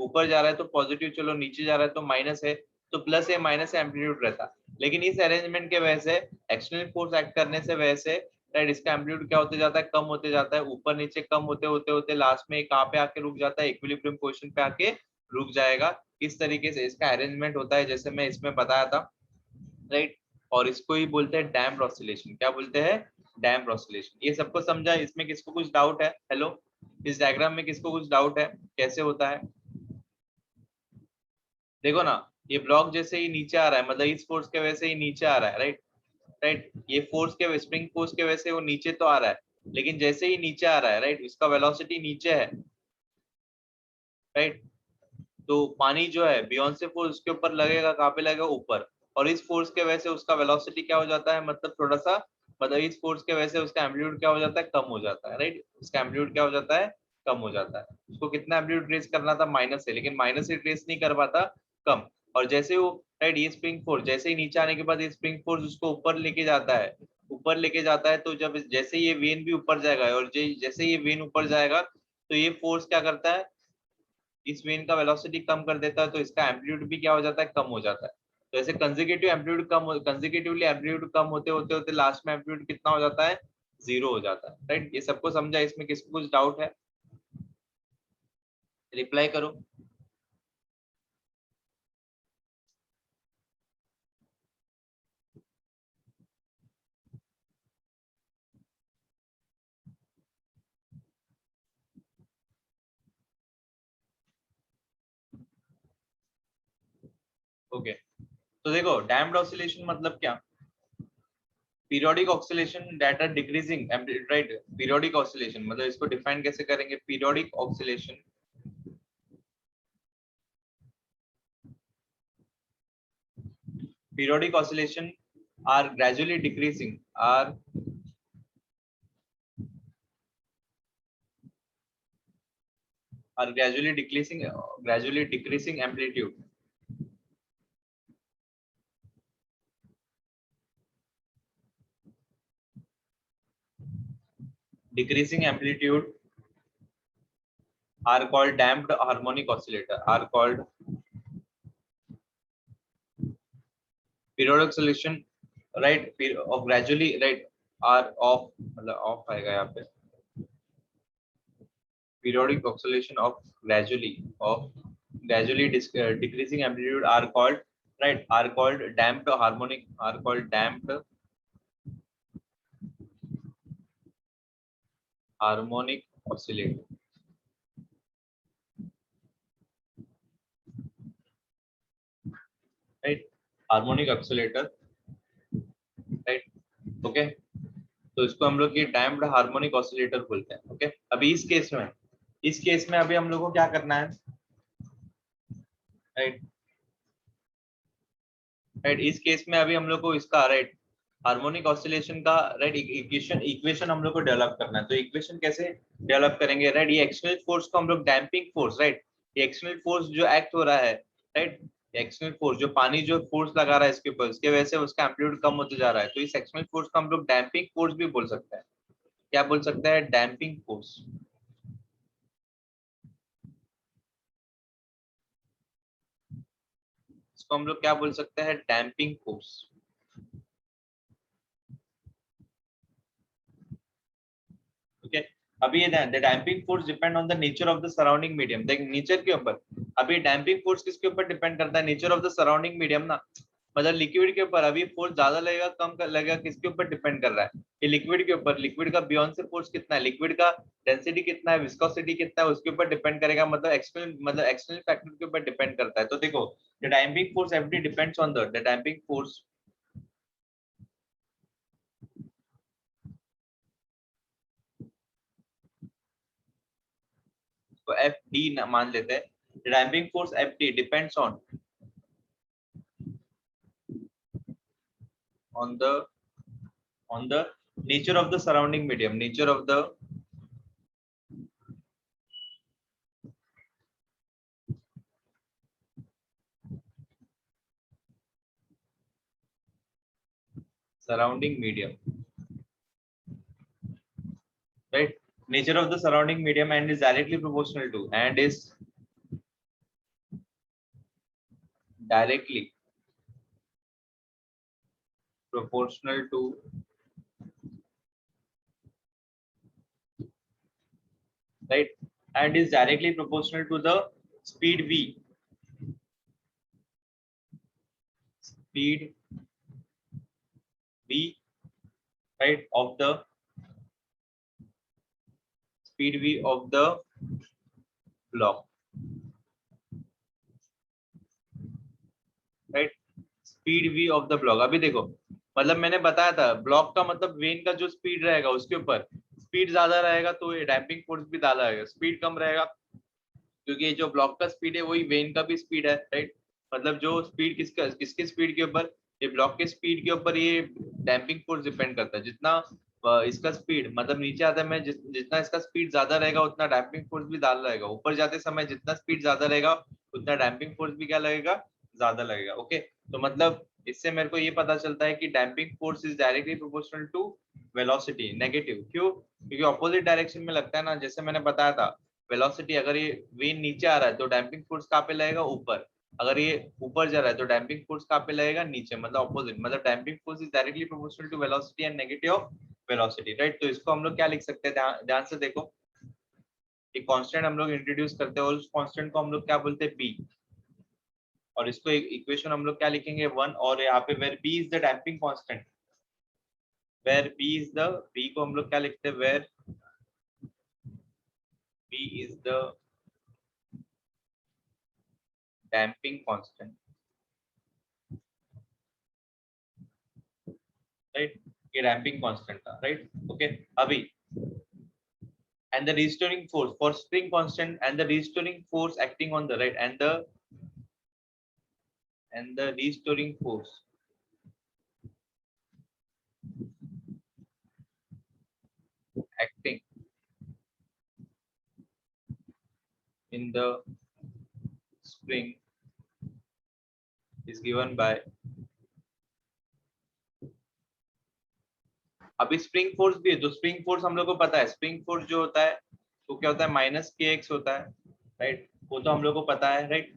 ऊपर जा रहा है तो पॉजिटिव, चलो नीचे जा रहा है तो माइनस है, तो प्लस ए माइनस एम्पलीट्यूड रहता। लेकिन इस अरेंजमेंट के वजह से, एक्सटर्नल फोर्स एक्ट करने से वजह से, राइट, इसका एम्पलीट्यूड क्या होते जाता है, कम होते जाता है, ऊपर नीचे कम होते होते होते लास्ट में कहाँ पे आके रुक जाता है, इक्विलिब्रियम पोजीशन पे आके रुक जाएगा। इस तरीके से इसका अरेंजमेंट होता है, जैसे मैं इसमें बताया था, राइट। और इसको ही बोलते हैं डैम्प्ड ऑसिलेशन। क्या बोलते हैं, डैम्प्ड ऑसिलेशन। ये सबको समझा, इसमें किसको कुछ डाउट है, हेलो, इस डायग्राम में किसको कुछ डाउट है, कैसे होता है। देखो ना, ये ब्लॉक जैसे ही नीचे आ रहा है, मतलब इस फोर्स के वजह से ही नीचे आ रहा है, राइट, राइट, ये फोर्स के स्प्रिंग फोर्स के वजह से वो नीचे तो आ रहा है, लेकिन जैसे ही नीचे आ रहा है, राइट, इसका वेलोसिटी नीचे है, राइट। तो पानी जो है बियॉन्ड से फोर्स उसके ऊपर लगेगा, कहाँ पे लगेगा, ऊपर। और इस फोर्स के वजह से उसका वेलोसिटी क्या हो जाता है, मतलब थोड़ा सा, मतलब इस फोर्स के वजह से उसका एम्पलीट्यूड क्या हो जाता है, कम हो जाता है, राइट। उसका एम्पलीट्यूड क्या हो जाता है, कम हो जाता है। उसको कितना एम्पलीट्यूड ट्रेस करना था, माइनस से, लेकिन माइनस से ट्रेस नहीं कर पाता, कम। और जैसे वो, राइट, ये स्प्रिंग फोर्स जैसे ही नीचे आने के बाद ये स्प्रिंग फोर्स उसको ऊपर लेके जाता है, ऊपर लेके जाता है। तो जब जैसे ये वेन भी ऊपर जाएगा, और जैसे ये वेन ऊपर जाएगा तो ये फोर्स क्या करता है, इस वेन का वेलोसिटी कम कर देता है, तो इसका एम्पलीट्यूड भी क्या हो जाता है, कम हो जाता है। तो ऐसे कंसेक्यूटिव एम्पलीट्यूड कंसेक्यूटिवली एम्पलीट्यूड कम होते होते होते लास्ट में एम्पलीट्यूड कितना हो जाता है, जीरो हो जाता है, राइट। ये सबको समझा, इसमें किसको कुछ डाउट है, रिप्लाई करो। ओके, तो देखो डैम्प्ड ऑसिलेशन मतलब क्या, periodic oscillation that are decreasing, right. Periodic oscillation मतलब इसको डिफाइन कैसे करेंगे, periodic oscillation, periodic oscillation are gradually decreasing, are gradually decreasing amplitude, decreasing amplitude are called damped harmonic oscillator, are called periodic oscillation, right, of gradually, right, are of, मतलब off आएगा यहाँ पे, periodic oscillation of gradually decreasing amplitude are called, right, are called damped harmonic, are called damped harmonic oscillator, right, harmonic oscillator, right, okay. तो इसको हम लोग ये damped harmonic oscillator बोलते हैं, ओके। अभी इस केस में अभी हम लोग को क्या करना है, राइट, राइट। इस केस में अभी हम लोग को इसका, राइट, हार्मोनिक ऑसिलेशन का, राइट, इक्वेशन इक्वेशन हम लोग को डेवलप करना है। तो इक्वेशन कैसे डेवलप करेंगे, राइट, ये एक्सटर्नल फोर्स को हम लोग डैम्पिंग फोर्स, राइट, ये एक्सटर्नल फोर्स जो एक्ट हो रहा है, राइट, एक्सटर्नल फोर्स जो पानी जो फोर्स लगा रहा है इसके ऊपर, उसके वजह से उसका एम्पलीट्यूड कम होते जा रहा है, तो इस एक्सटर्नल फोर्स को हम लोग डैम्पिंग फोर्स भी बोल सकते हैं। क्या बोल सकते हैं, डैम्पिंग फोर्स, इसको हम लोग क्या बोल सकते हैं, डैम्पिंग फोर्स। ओके, अभी ये the damping force depend on the nature of the surrounding medium. देख नेचर के ऊपर, अभी डैम्पिंग फोर्स किसके ऊपर डिपेंड करता है, nature of the surrounding medium ना, मतलब लिक्विड के ऊपर। अभी फोर्स ज्यादा लगेगा कम लगेगा, किसके ऊपर डिपेंड कर रहा है, ये लिक्विड के ऊपर। लिक्विड का बियॉन्ड से फोर्स कितना है, लिक्विड का डेंसिटी कितना है, विस्कोसिटी कितना है, उसके ऊपर डिपेंड करेगा, मतलब एक्सटर्नल फैक्टर के ऊपर डिपेंड करता है। तो देखो the damping force FD depends on the damping force, तो एफ डी मान लेते हैं। Damping force F D depends on the on the nature of the surrounding medium, nature of the surrounding medium, right? Nature of the surrounding medium and is directly proportional to, and is directly proportional to, right, and is directly proportional to the speed v, speed v, right, of the speed v of the block, right, speed v of the block। अभी देखो, मतलब मैंने बताया था block का मतलब when का जो स्पीड रहेगा उसके ऊपर, स्पीड ज्यादा रहेगा तो ये डैम्पिंग फोर्स भी ज्यादा रहेगा, स्पीड कम रहेगा क्योंकि ये जो ब्लॉक का स्पीड है वही वेन का भी स्पीड है, राइट। मतलब जो स्पीड किसका किसके स्पीड के ऊपर, ये ब्लॉक के स्पीड के ऊपर ये डैम्पिंग फोर्स डिपेंड करता है। जितना इसका स्पीड मतलब नीचे आता है, जितना इसका स्पीड ज्यादा रहेगा उतना डैम्पिंग फोर्स भी ज्यादा रहेगा, ऊपर जाते समय जितना स्पीड ज्यादा रहेगा उतना डैम्पिंग फोर्स भी क्या लगेगा, ज्यादा लगेगा। ओके, तो मतलब इससे मेरे को ये पता चलता है कि damping force is directly proportional to velocity. Negative क्यों, क्योंकि ऑपोजिट डायरेक्शन में लगता है ना, जैसे मैंने बताया था वेलोसिटी, अगर ये वेन नीचे आ रहा है तो डैम्पिंग फोर्स कहाँ पे लगेगा, ऊपर। अगर ये ऊपर जा रहा है तो डैम्पिंग फोर्स कहाँ पे लगेगा, नीचे, मतलब ऑपोजिट। मतलब damping force is directly proportional to velocity and negative of velocity, right. तो इसको हम लोग क्या लिख सकते हैं, ध्यान से देखो, एक कांस्टेंट हम लोग इंट्रोड्यूस करते हैं और उस कांस्टेंट को हम लोग क्या बोलते हैं, बी। और इसको एक इक्वेशन हम लोग क्या लिखेंगे, 1। और यहाँ पे where B is the damping constant, where B is the, B को हम लोग क्या लिखते हैं, where B is the damping constant, right. ये डैम्पिंग कांस्टेंट था, राइट। ओके, अभी and the restoring force for spring constant and the restoring force acting on the, right, and the restoring force acting in the spring is given by, अभी spring force भी है, तो spring force हम लोग को पता है, स्प्रिंग फोर्स जो होता है वो क्या होता है, माइनस के एक्स होता है, राइट। वो तो हम लोग को पता है, राइट,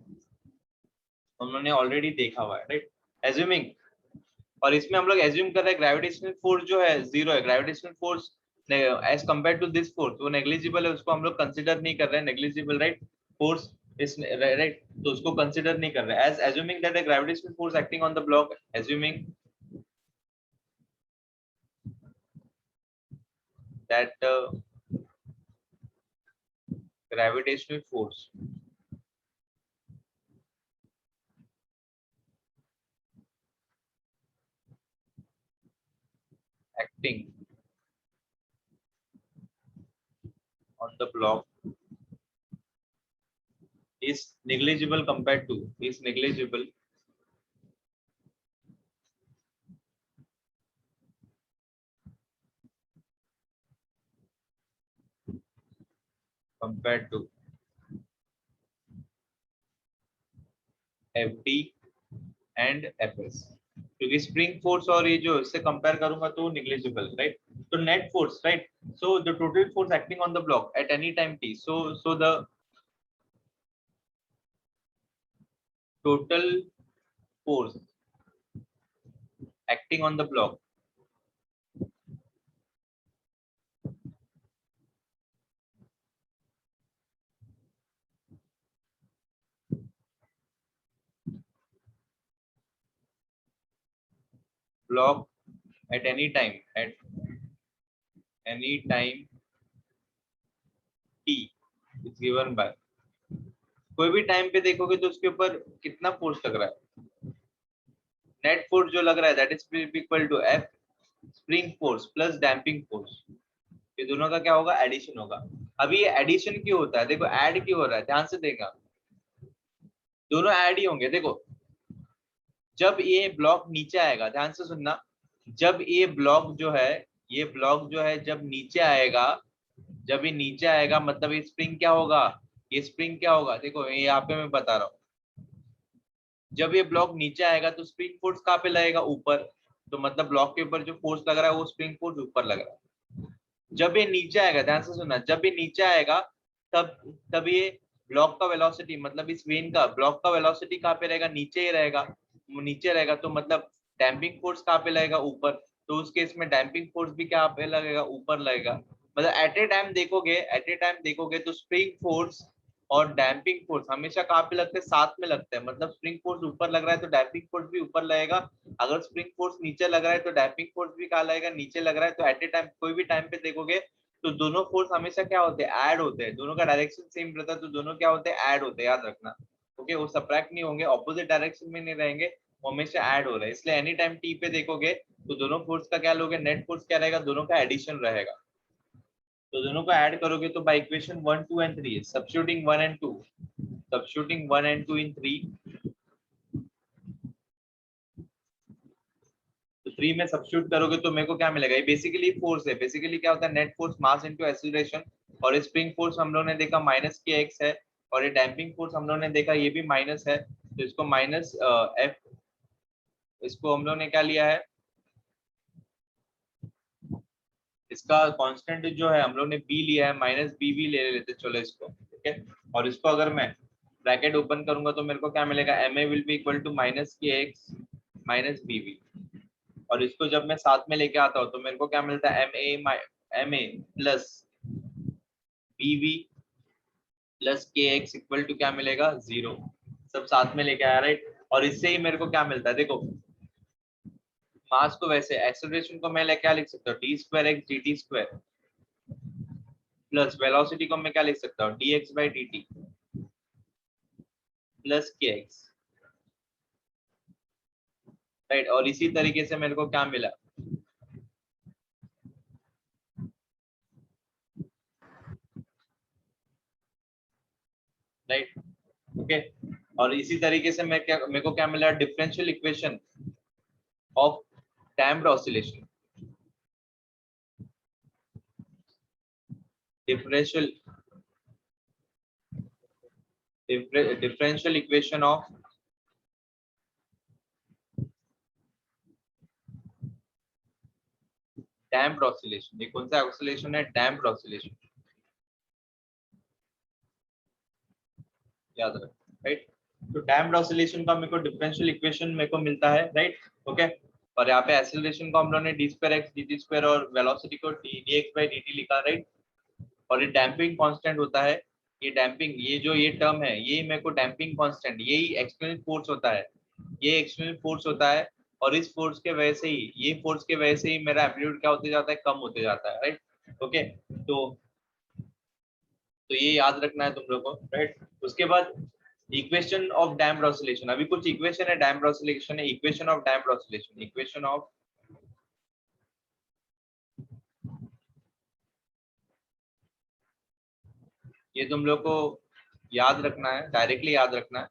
उन्होंने ऑलरेडी देखा हुआ है, राइट। एज्यूमिंग, और इसमें हम लोग एज्यूम कर रहे हैं ग्रेविटेशनल फोर्स जो है जीरो है, gravitational force as compare to this force वो नेग्लिजिबल है, उसको हम लोग कंसिडर नहीं कर रहे हैं, negligible, right, force is, right, तो उसको कंसिडर नहीं कर रहे हैं। As assuming that the gravitational force acting on the block, assuming that gravitational force acting on the block is negligible compared to, is negligible compared to FD and FS, क्योंकि spring force और ये जो इससे compare करूंगा तो negligible, right. तो net force, right, so the total force acting on the block at any time t, so the total force acting on the block. Block at any time t is given by, कोई भी time पे देखोगे तो उसके ऊपर कितना force लग रहा है, नेट फोर्स जो लग रहा है that is equal to F spring force plus damping force. ये दोनों का क्या होगा, एडिशन होगा। अभी ये एडिशन क्यों होता है, देखो ऐड क्यों हो रहा है, ध्यान से देखा, दोनों ऐड ही होंगे। देखो जब ये ब्लॉक नीचे आएगा, ध्यान से सुनना, जब ये ब्लॉक जो है, ये ब्लॉक जो है जब नीचे आएगा, जब ये नीचे आएगा मतलब ये स्प्रिंग क्या होगा, ये स्प्रिंग क्या होगा, देखो ये यहाँ पे मैं बता रहा हूँ, जब ये ब्लॉक नीचे आएगा तो स्प्रिंग फोर्स कहाँ पे लगेगा, ऊपर, तो मतलब ब्लॉक के ऊपर जो फोर्स लग रहा है वो स्प्रिंग फोर्स ऊपर लग रहा है। जब ये नीचे आएगा, ध्यान से सुनना, जब ये नीचे आएगा तब तब ये ब्लॉक का वेलोसिटी, मतलब इस वेन का ब्लॉक का वेलोसिटी कहाँ पे रहेगा, नीचे ही रहेगा, नीचे रहेगा, तो मतलब डैम्पिंग फोर्स कहाँ पे लगेगा, ऊपर, तो उस केस में डैम्पिंग फोर्स भी क्या पे लगेगा, ऊपर लगेगा। मतलब एट ए टाइम देखोगे तो स्प्रिंग फोर्स और डैम्पिंग फोर्स हमेशा कहाँ पे लगते हैं, साथ में लगते हैं, मतलब स्प्रिंग फोर्स ऊपर लग रहा है तो डैम्पिंग फोर्स भी ऊपर लगेगा, अगर स्प्रिंग फोर्स नीचे लग रहा है तो डैम्पिंग फोर्स भी कहाँ लगेगा, नीचे लग रहा है। तो एट ए टाइम कोई भी टाइम पे देखोगे तो दोनों फोर्स हमेशा क्या होते हैं, ऐड होते हैं, दोनों का डायरेक्शन सेम रहता है तो दोनों क्या होते हैं, ऐड होते हैं, याद रखना। ओके, वो सबट्रैक्ट नहीं होंगे, ऑपोजिट डायरेक्शन में नहीं रहेंगे, वो हमेशा ऐड हो रहे हैं, इसलिए एनी टाइम टी पे देखोगे तो दोनों फोर्स का क्या लोगे, नेट फोर्स क्या रहेगा, दोनों का एडिशन रहेगा। तो दोनों को ऐड करोगे तो by equation 1 2 and 3 substituting 1 and 2, substituting 1 and 2 in 3, तो 3 में सब्स्टिट्यूट करोगे तो मेरे को क्या मिलेगा, ये बेसिकली फोर्स है, बेसिकली क्या होता है, net force mass into acceleration, और स्प्रिंग फोर्स हम लोगों ने देखा माइनस के एक्स है, और ये डैम्पिंग फोर्स हम लोगों ने देखा ये भी माइनस है, तो इसको माइनस एफ, इसको हम लोगों ने क्या लिया है, इसका कांस्टेंट जो है हम लोग ने बी लिया है, माइनस बी भी ले लेते चलो इसको, ठीक है। और इसको अगर मैं ब्रैकेट ओपन करूंगा तो मेरे को क्या मिलेगा, M A will be equal to minus K X minus B V, और इसको जब मैं साथ में लेके आता हूँ तो मेरे को क्या मिलता है, M A plus B V plus K X equal to क्या मिलेगा, 0, सब साथ में लेके आया, राइट। और इससे ही मेरे को क्या मिलता है, देखो मास को वैसे, एक्सेलरेशन को मैं क्या लिख सकता हूँ, D square x D T square, plus velocity को मैं क्या लिख सकता हूँ, D x by D T plus K x, right. और इसी तरीके से मेरे को क्या मिला, राइट, ओके। और इसी तरीके से मैं क्या, मेरे को क्या मिला, differential equation of damped oscillation, differential differential equation of damped oscillation, ये कौन सा ऑसिलेशन है, damped oscillation, याद रख, राइट। तो damped oscillation का मेरे को डिफरेंशियल इक्वेशन मेरे को मिलता है, राइट, ओके। और यहाँ पे एक्सेलरेशन को हम लोगों ने D square x D T square और वेलोसिटी को D x by D T लिखा, राइट। और ये डैम्पिंग कांस्टेंट होता है, ये डैम्पिंग, ये जो ये टर्म है ये मेरे को डैम्पिंग कांस्टेंट, यही एक्सटर्नल फोर्स होता है, ये एक्सटर्नल फोर्स होता है, और इस फोर्स के वजह से ही, ये फोर्स के वजह से ही मेरा एम्पलीट्यूड क्या होते जाता है, कम होते जाता है, राइट, ओके। तो ये याद रखना है तुम लोग को, राइट। उसके बाद इक्वेशन ऑफ डैम्प्ड ऑसिलेशन, अभी कुछ इक्वेशन है डैम्प्ड ऑसिलेशन है, equation of damped oscillation, equation of, ये तुम लोग को याद रखना है, डायरेक्टली याद रखना है।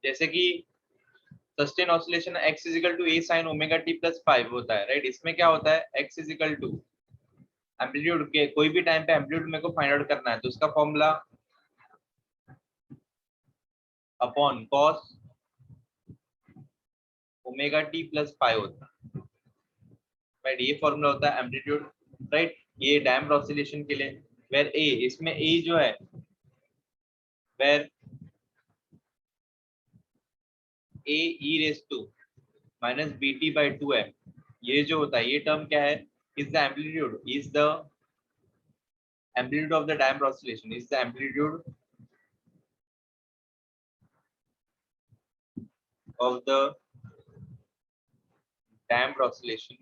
जैसे कि sustain oscillation x is equal to a sin omega t plus 5 होता है, राइट। इसमें क्या होता है, x is equal to amplitude के, कोई भी टाइम पे एम्पलीट्यूड मेरे को फाइंड आउट करना है तो उसका formula upon cos omega t plus 5 होता है, राइट, ये फॉर्मूला होता है एम्पलीट्यूड, राइट, ये डैम्प्ड ऑसिलेशन के लिए। वेयर ए, इसमें ए जो है, where A E raise to minus B T by 2m, ये जो होता है, ये टर्म क्या है, is the amplitude, is the amplitude of the damped oscillation, is the amplitude of the damped oscillation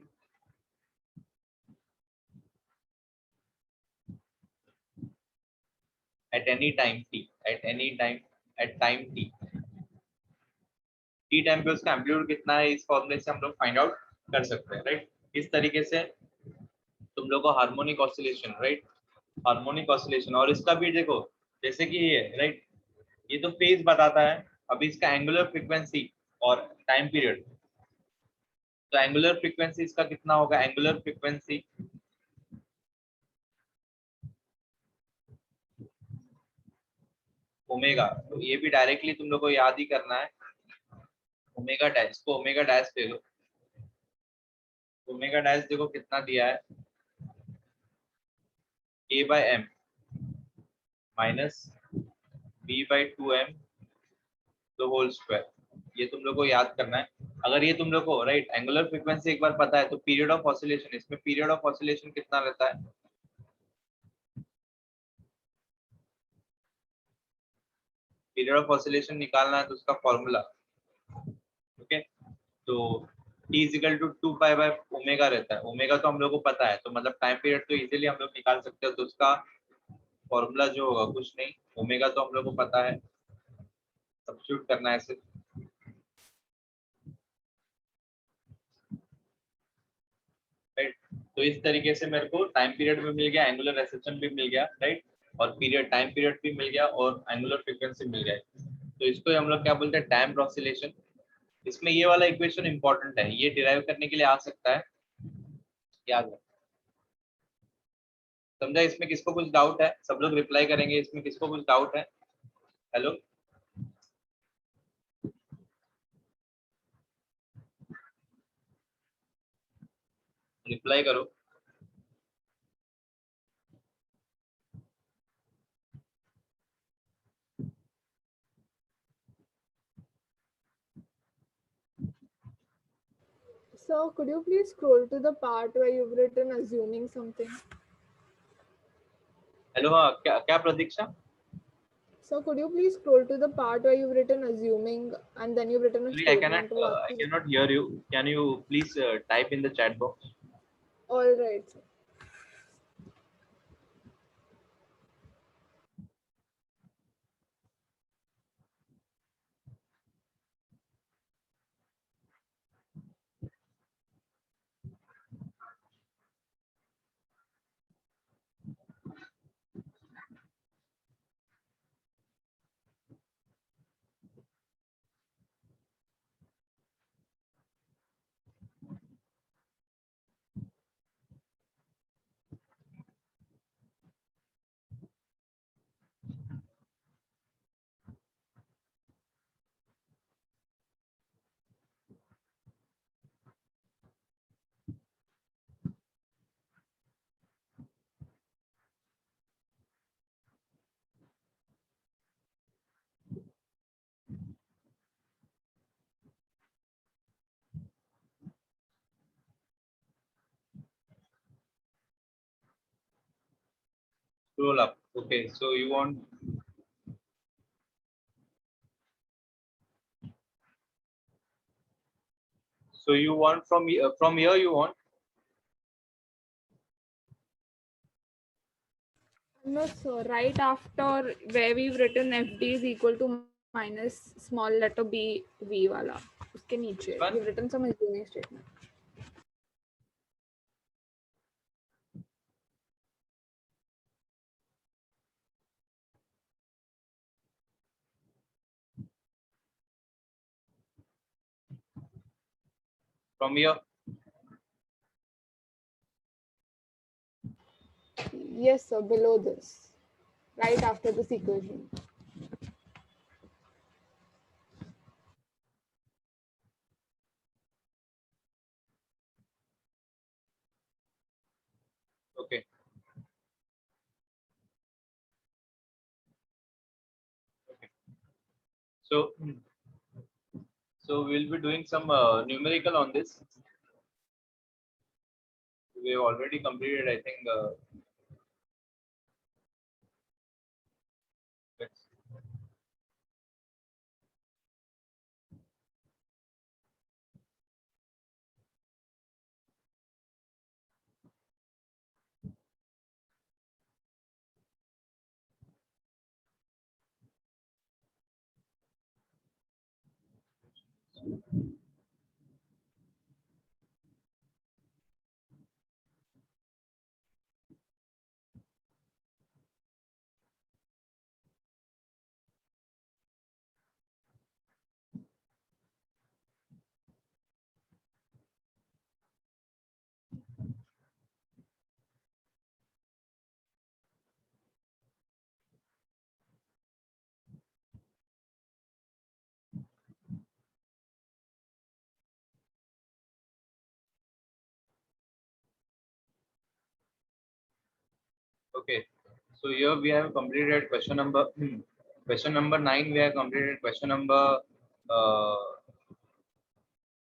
at any time t, at any time, at time t, t time पे उसका amplitude कितना है, इस फॉर्मूले से हम लोग फाइंड आउट कर सकते हैं, राइट। इस तरीके से तुम लोग को harmonic oscillation, right, harmonic oscillation, और इसका भी देखो, जैसे कि ये, राइट, ये तो फेज बताता है, अभी इसका एंगुलर फ्रीक्वेंसी और टाइम पीरियड, तो एंगुलर फ्रीक्वेंसी इसका कितना होगा, एंगुलर फ्रीक्वेंसी ओमेगा, तो ये भी डायरेक्टली तुम लोग को याद ही करना है, ओमेगा डैश को ओमेगा डैश ले लो, ओमेगा डैश देखो कितना दिया है, a by M minus b by 2m the whole square, ये तुम लोग को याद करना है। अगर ये तुम लोग को, राइट, एंगुलर फ्रीक्वेंसी एक बार पता है, तो पीरियड ऑफ ऑसिलेशन, इसमें पीरियड ऑफ ऑसिलेशन कितना रहता है, पीरियड ऑफ ऑसिलेशन निकालना है तो उसका फॉर्मूला, ओके, तो t is equal to 2 pi by omega रहता है, ओमेगा तो हम लोग को पता है, तो मतलब टाइम पीरियड तो इजीली हम लोग निकाल सकते हैं, तो उसका फॉर्मूला जो होगा कुछ नहीं, ओमेगा तो हम लोग को पता है, सब्स्टिट्यूट करना है सिर्फ, राइट। तो इस तरीके से मेरे को टाइम पीरियड भी मिल गया, एंगुलर रेसेप्शन भी मिल गया, राइट, और पीरियड, टाइम पीरियड भी मिल गया और एंगुलर फ्रीक्वेंसी मिल गया, तो इसको हम लोग क्या बोलते हैं, डैम्प्ड ऑसिलेशन। इसमें ये वाला इक्वेशन इंपॉर्टेंट है, ये डिराइव करने के लिए आ सकता है, याद रखो, समझा। इसमें किसको कुछ डाउट है, सब लोग रिप्लाई करेंगे, इसमें किसको कुछ डाउट है, हेलो, रिप्लाई करो। So, could you please scroll to the part where you've written assuming something? Hello, हाँ, क्या क्या प्रतीक्षा, So, could you please scroll to the part where you've written assuming and then you've written a I cannot statement? What? I cannot hear you, can you please type in the chat box? All right. Sir. Scroll up, okay, so you want, so you want from here you want, No, so right after where we've written FD is equal to minus small letter b v wala. उसके नीचे which one, you've written some assuming statement. from here, Yes, sir. Below this, right after this equation. So we'll be doing some numerical on this. We have already completed, I think. Let's- Okay. So here we have completed question number 9. We have completed question number uh,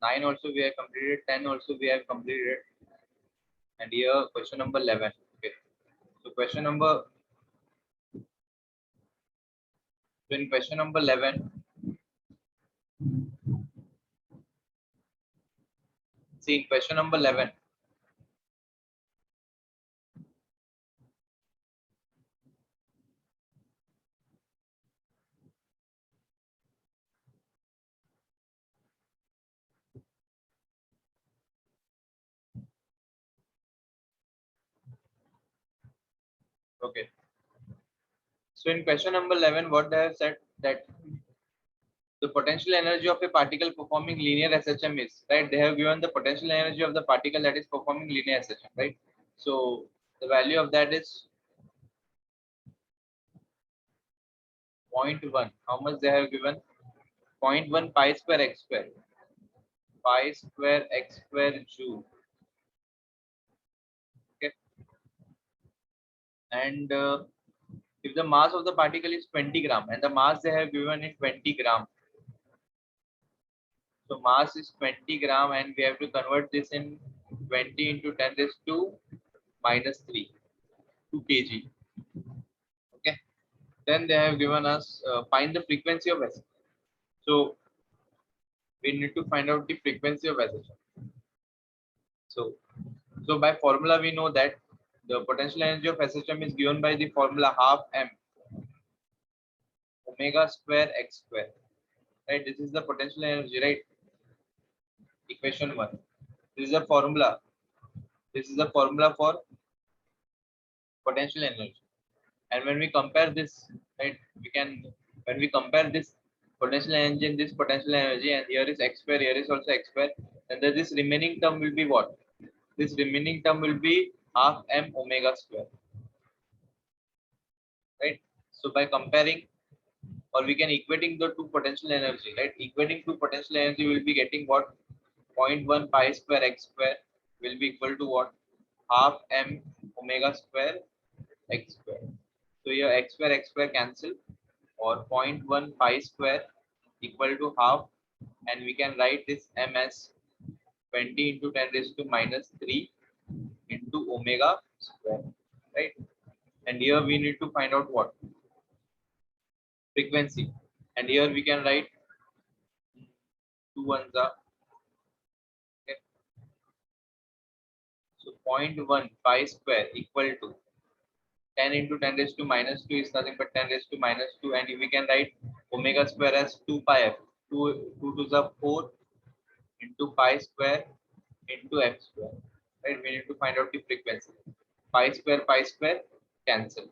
9 also we have completed. 10 also we have completed. And here question number 11. Okay. So in question number 11, see in question number 11. Okay. So in question number 11, what they have said that the potential energy of a particle performing linear SHM is, right? They have given the potential energy of the particle that is performing linear SHM, right? So the value of that is 0.1. How much they have given? 0.1 pi square x square. Pi square x square joule. Okay. And if the mass of the particle is 20 gram and the mass they have given is 20 gram. So mass is 20 gram and we have to convert this in 20 into 10 raised to minus 3, 2 kg. Okay. Then they have given us find the frequency of SHM. So we need to find out the frequency of SHM. So by formula we know that the potential energy of SHM is given by the formula half m omega square x square. Right? This is the potential energy, right? Equation 1. This is a formula. This is the formula for potential energy. And when we compare this, right, when we compare this potential energy and this potential energy, and here is x square, here is also x square, and then this remaining term will be what? This remaining term will be half m omega square, right? So by comparing, or we can equating the two potential energy, right? Equating two potential energy will be getting what? 0.1 pi square x square will be equal to what? Half m omega square x square. So here x square cancel, or 0.1 pi square equal to half, and we can write this m as 20 into 10 raised to minus 3 into omega square, right? And here we need to find out what? Frequency. And here we can write 2 ones are, okay. So 0.1 pi square equal to 10 into 10 raised to minus 2 is nothing but 10 raised to minus 2, and we can write omega square as 2 pi f. 2 to the 4 into pi square into f square, right? We need to find out the frequency. Pi square cancel,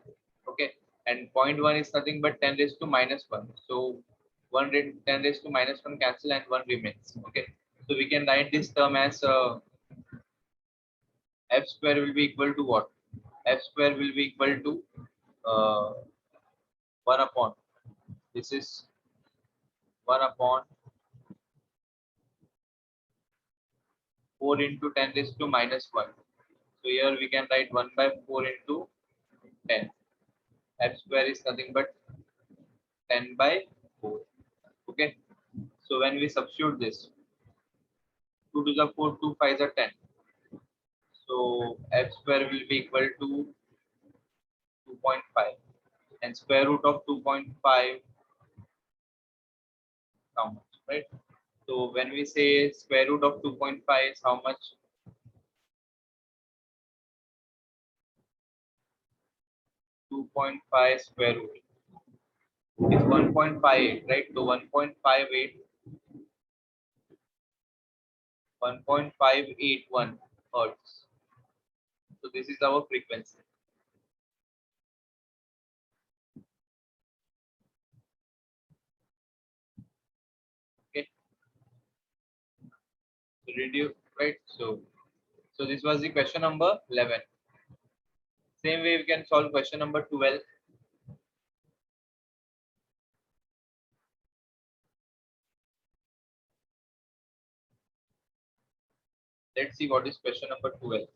okay. And 0.1 is nothing but 10 raised to minus 1, so 10 raised to minus 1 cancel and 1 remains, okay. So we can write this term as f square will be equal to what? F square will be equal to uh, 1 upon, this is 1 upon 4 into 10 raised to minus 1. So here we can write 1 by 4 into 10. F square is nothing but 10 by 4. Okay. So when we substitute this, 2 to the 4, 2 5s are 10. So f square will be equal to 2.5, and square root of 2.5, how much, right? So when we say square root of 2.5 is how much? 2.5 square root is 1.58, right? So 1.58, 1.581 hertz. So this is our frequency. Okay. So reduce, right? So this was the question number 11. Same way we can solve question number 12. Let's see what is question number 12.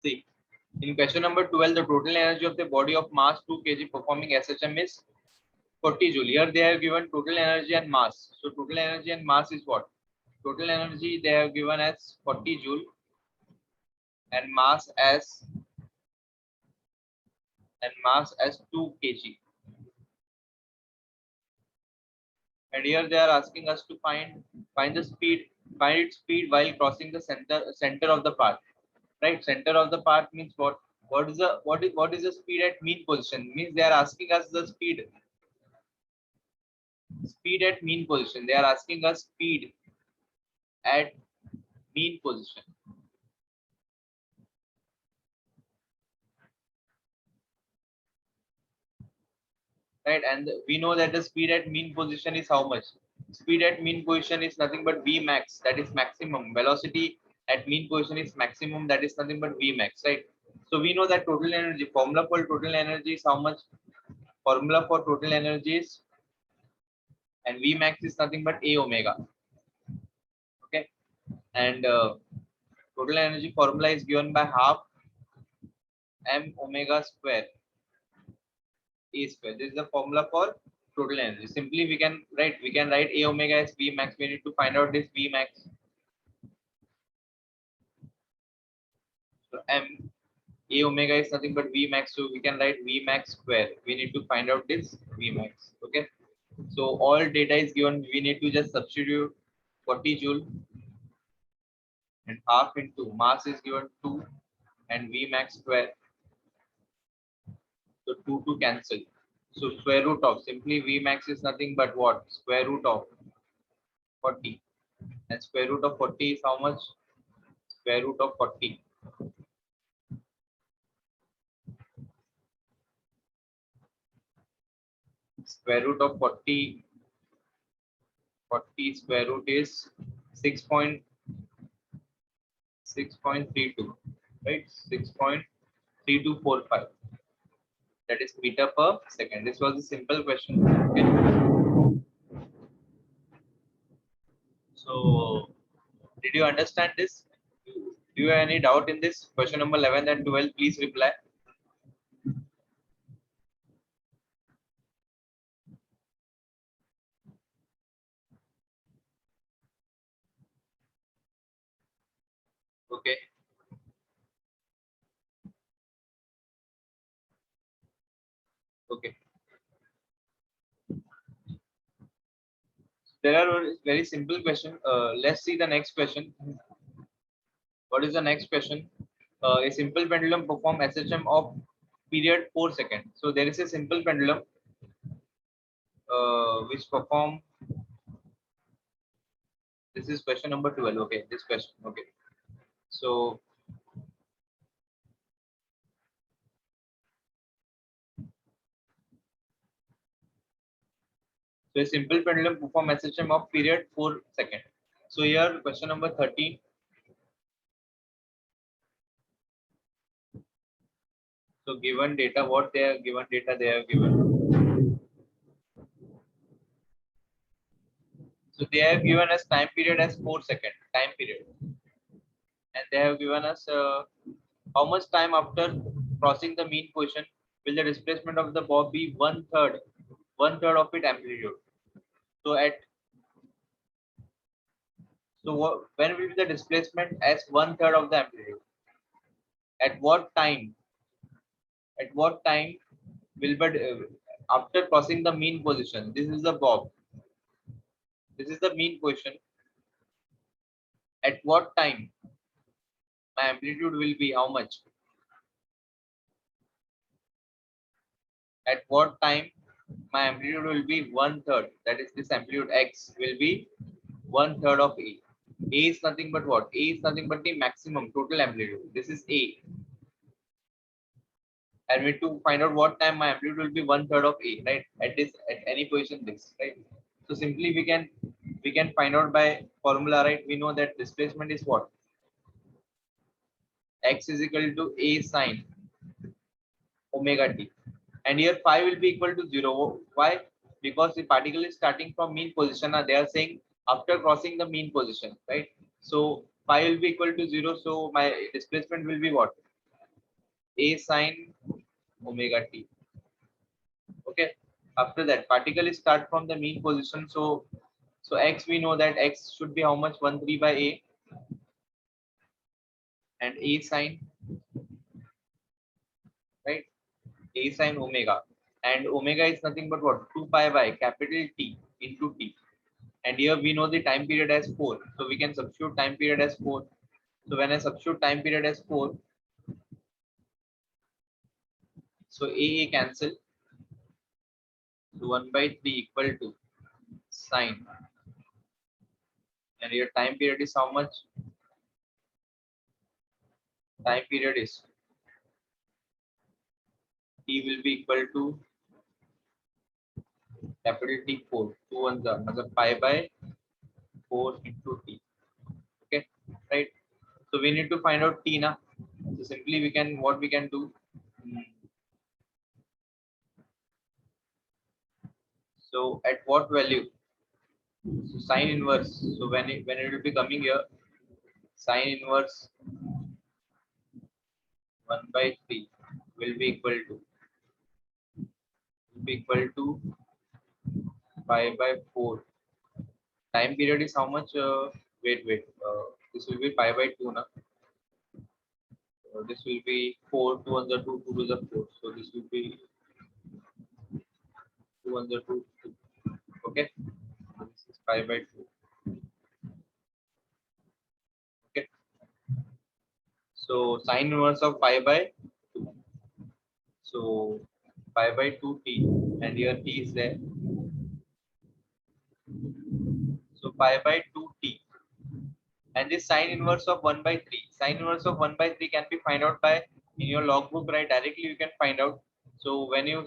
See, in question number 12, the total energy of the body of mass 2 kg performing SHM is 40 joule. Here they have given total energy and mass. So total energy and mass is what? Total energy they have given as 40 joule and mass as 2 kg. And here they are asking us to find the speed, find its speed while crossing the center of the path. Right? Center of the path means what? What is the speed at mean position? Means they are asking us the speed at mean position. They are asking us speed at mean position. Right? And we know that the speed at mean position is how much? Speed at mean position is nothing but V max, that is maximum. Velocity at mean position is maximum, that is nothing but V max, right? So we know that total energy, formula for total energy is how much? Formula for total energy is, and V max is nothing but A omega. Okay. And total energy formula is given by half m omega square A square. This is the formula for total energy. Simply we can write A omega as V max. We need to find out this V max. So m A omega is nothing but V max. So we can write V max square. We need to find out this V max. Okay. So all data is given. We need to just substitute 40 joule and half into mass is given 2 and V max square. So 2 to cancel. So square root of, simply V max is nothing but what? Square root of 40. And square root of 40 is how much? Square root of 40. Square root of 40 square root is 6.32, right? 6.3245. That is meter per second. This was a simple question. Okay. So, did you understand this? Do you have any doubt in this? Question number 11 and 12, please reply. Okay. Okay. There are very simple question. Let's see the next question. What is the next question? A simple pendulum perform SHM of period 4 seconds. So there is a simple pendulum which perform. This is question number 12. Okay, this question. Okay. So a simple pendulum perform SHM of period 4 seconds. So here question number 13. So given data, what they are given data they have given. So they have given us time period as 4 seconds time period, and they have given us how much time after crossing the mean position will the displacement of the bob be one third of its amplitude. So when will be the displacement as one third of the amplitude? At what time? At what time will be after crossing the mean position? This is the bob. This is the mean position. At what time my amplitude will be how much? At what time my amplitude will be one third? That is, this amplitude x will be one third of a. A is nothing but what? A is nothing but the maximum total amplitude. This is a. And we need to find out what time my amplitude will be one third of a, right? At any position this, right? So simply we can find out by formula, right? We know that displacement is what? X is equal to a sine omega t. And here phi will be equal to 0. Why? Because the particle is starting from mean position. They are saying after crossing the mean position, right? So phi will be equal to 0. So my displacement will be what? A sine omega t. Okay. After that, particle is start from the mean position. So x, we know that x should be how much? 1/3 by a, and a sine, right? A sine omega, and omega is nothing but what? 2 pi by capital T into t. And here we know the time period as 4, so we can substitute time period as 4. So when I substitute time period as 4, so a cancel, so 1/3 equal to sine, and your time period is how much? Time period is t will be equal to capital T 4, 2 ones are pi by 4 into t. Okay, right? So we need to find out t now. So simply we can, what we can do? So at what value? So sine inverse. So when it will be coming here, sine inverse 1/3 will be equal to pi by 4. Time period is how much? Wait. This will be pi by 2 now. This will be 4, 2 on the 2, 2 to the 4. So this will be 2 on the 2, 2. Okay. So this is pi by 2. Okay. So sine inverse of pi by 2. So pi by 2t, and here t is there. So pi by 2t, and this sine inverse of 1/3. Sine inverse of 1/3 can be find out by in your logbook, right? Directly you can find out. So when you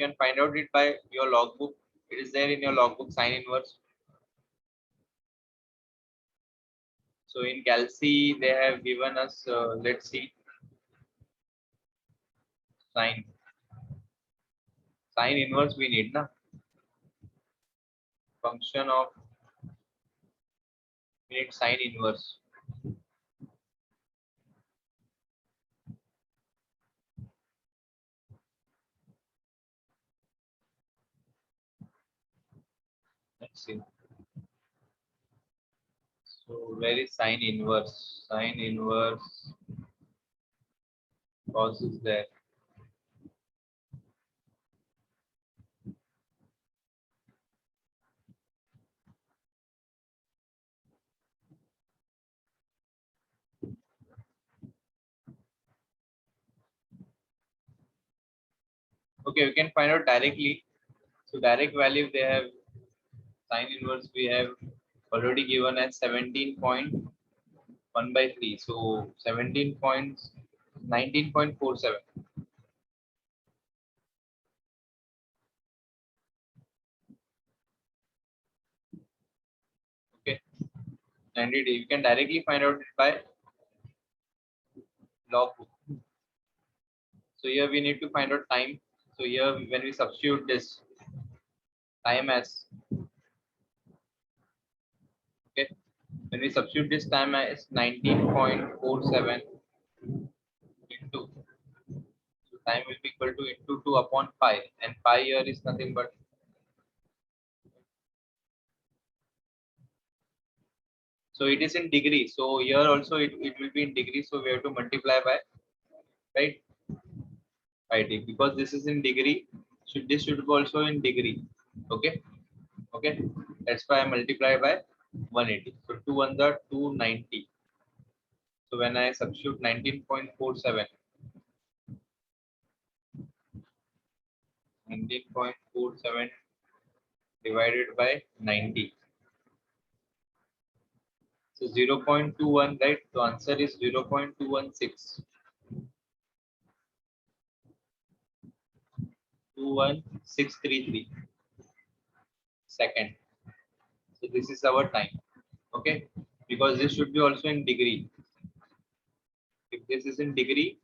can find out it by your logbook. It is there in your logbook, sine inverse. So in Calci they have given us. Let's see, sine inverse we need na function of, we need sine inverse. Let's see. So where is sine inverse? Sine inverse cos is there. Okay, we can find out directly. So direct value they have, sine inverse we have already given as 17.1/3. So 19.47. Okay, and you can directly find out it by logbook. So here we need to find out time. So here when we substitute this time as when we substitute this time as 19.47 into, so time will be equal to into 2 upon pi, and pi here is nothing but, so it is in degree, so here also it will be in degree, so we have to multiply by, right, by d, because this is in degree, this should be also in degree. Okay, okay, that's why I multiply by 180, so 2 on the 290. So when I substitute 19.47 divided by 90, so 0.21, right? So answer is 0.216, 21633 second. So this is our time. Okay, because this should be also in degree. If this is in degree,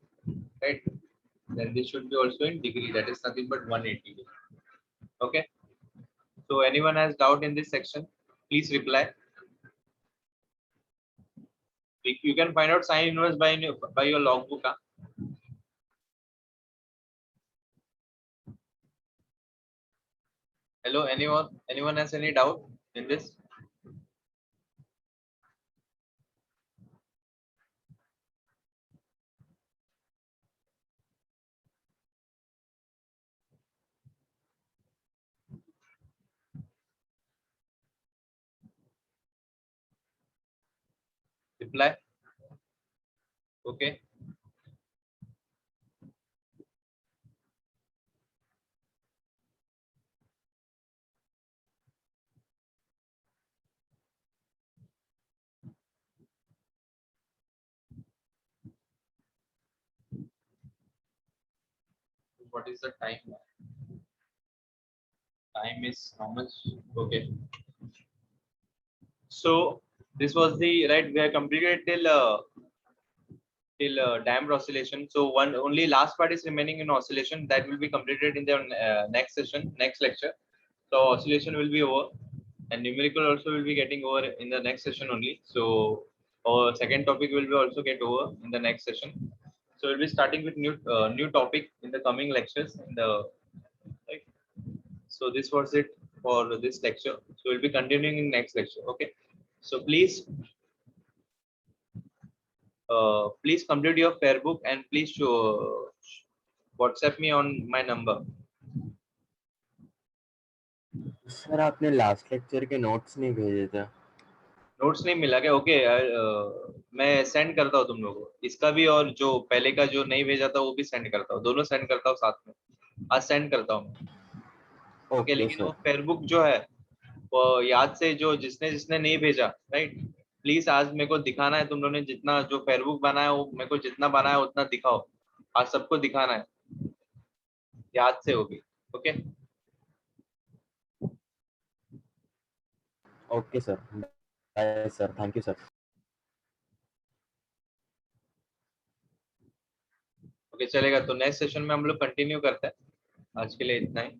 right, then this should be also in degree. That is nothing but 180. Okay. So anyone has doubt in this section, please reply. You can find out sine inverse by your logbook. Huh? Hello, anyone? Anyone has any doubt in this? Reply. Okay. What is the time? Time is how much? Okay. So this was the right. We have completed till damped oscillation. So one only last part is remaining in oscillation, that will be completed in the next session, next lecture. So oscillation will be over, and numerical also will be getting over in the next session only. So our second topic will be also get over in the next session. So we'll be starting with new topic in the coming lectures. In the right. So this was it for this lecture. So we'll be continuing in next lecture. Okay. So please complete your fair book and please show, WhatsApp me on my number. Sir आपने last lecture के notes नहीं भेजे थे। Notes नहीं मिला क्या? Okay, मैं send करता हूँ तुम लोगों को इसका भी, और जो पहले का जो नहीं भेजा था वो भी सेंड करता हूँ, दोनों सेंड करता हूँ साथ में, आज सेंड करता हूँ। ओके, लेकिन वो फेयर बुक जो है वो याद से, जो जिसने जिसने नहीं भेजा, राइट, प्लीज आज मेरे को दिखाना है, तुम लोगों ने जितना जो फेयर बुक बनाया वो मेरे को जितना बनाया उतना दिखाओ, आज सबको दिखाना है याद से वो भी। Okay okay sir, bye sir, thank you sir. Okay, चलेगा। तो नेक्स्ट सेशन में हम लोग कंटिन्यू करते हैं, आज के लिए इतना ही।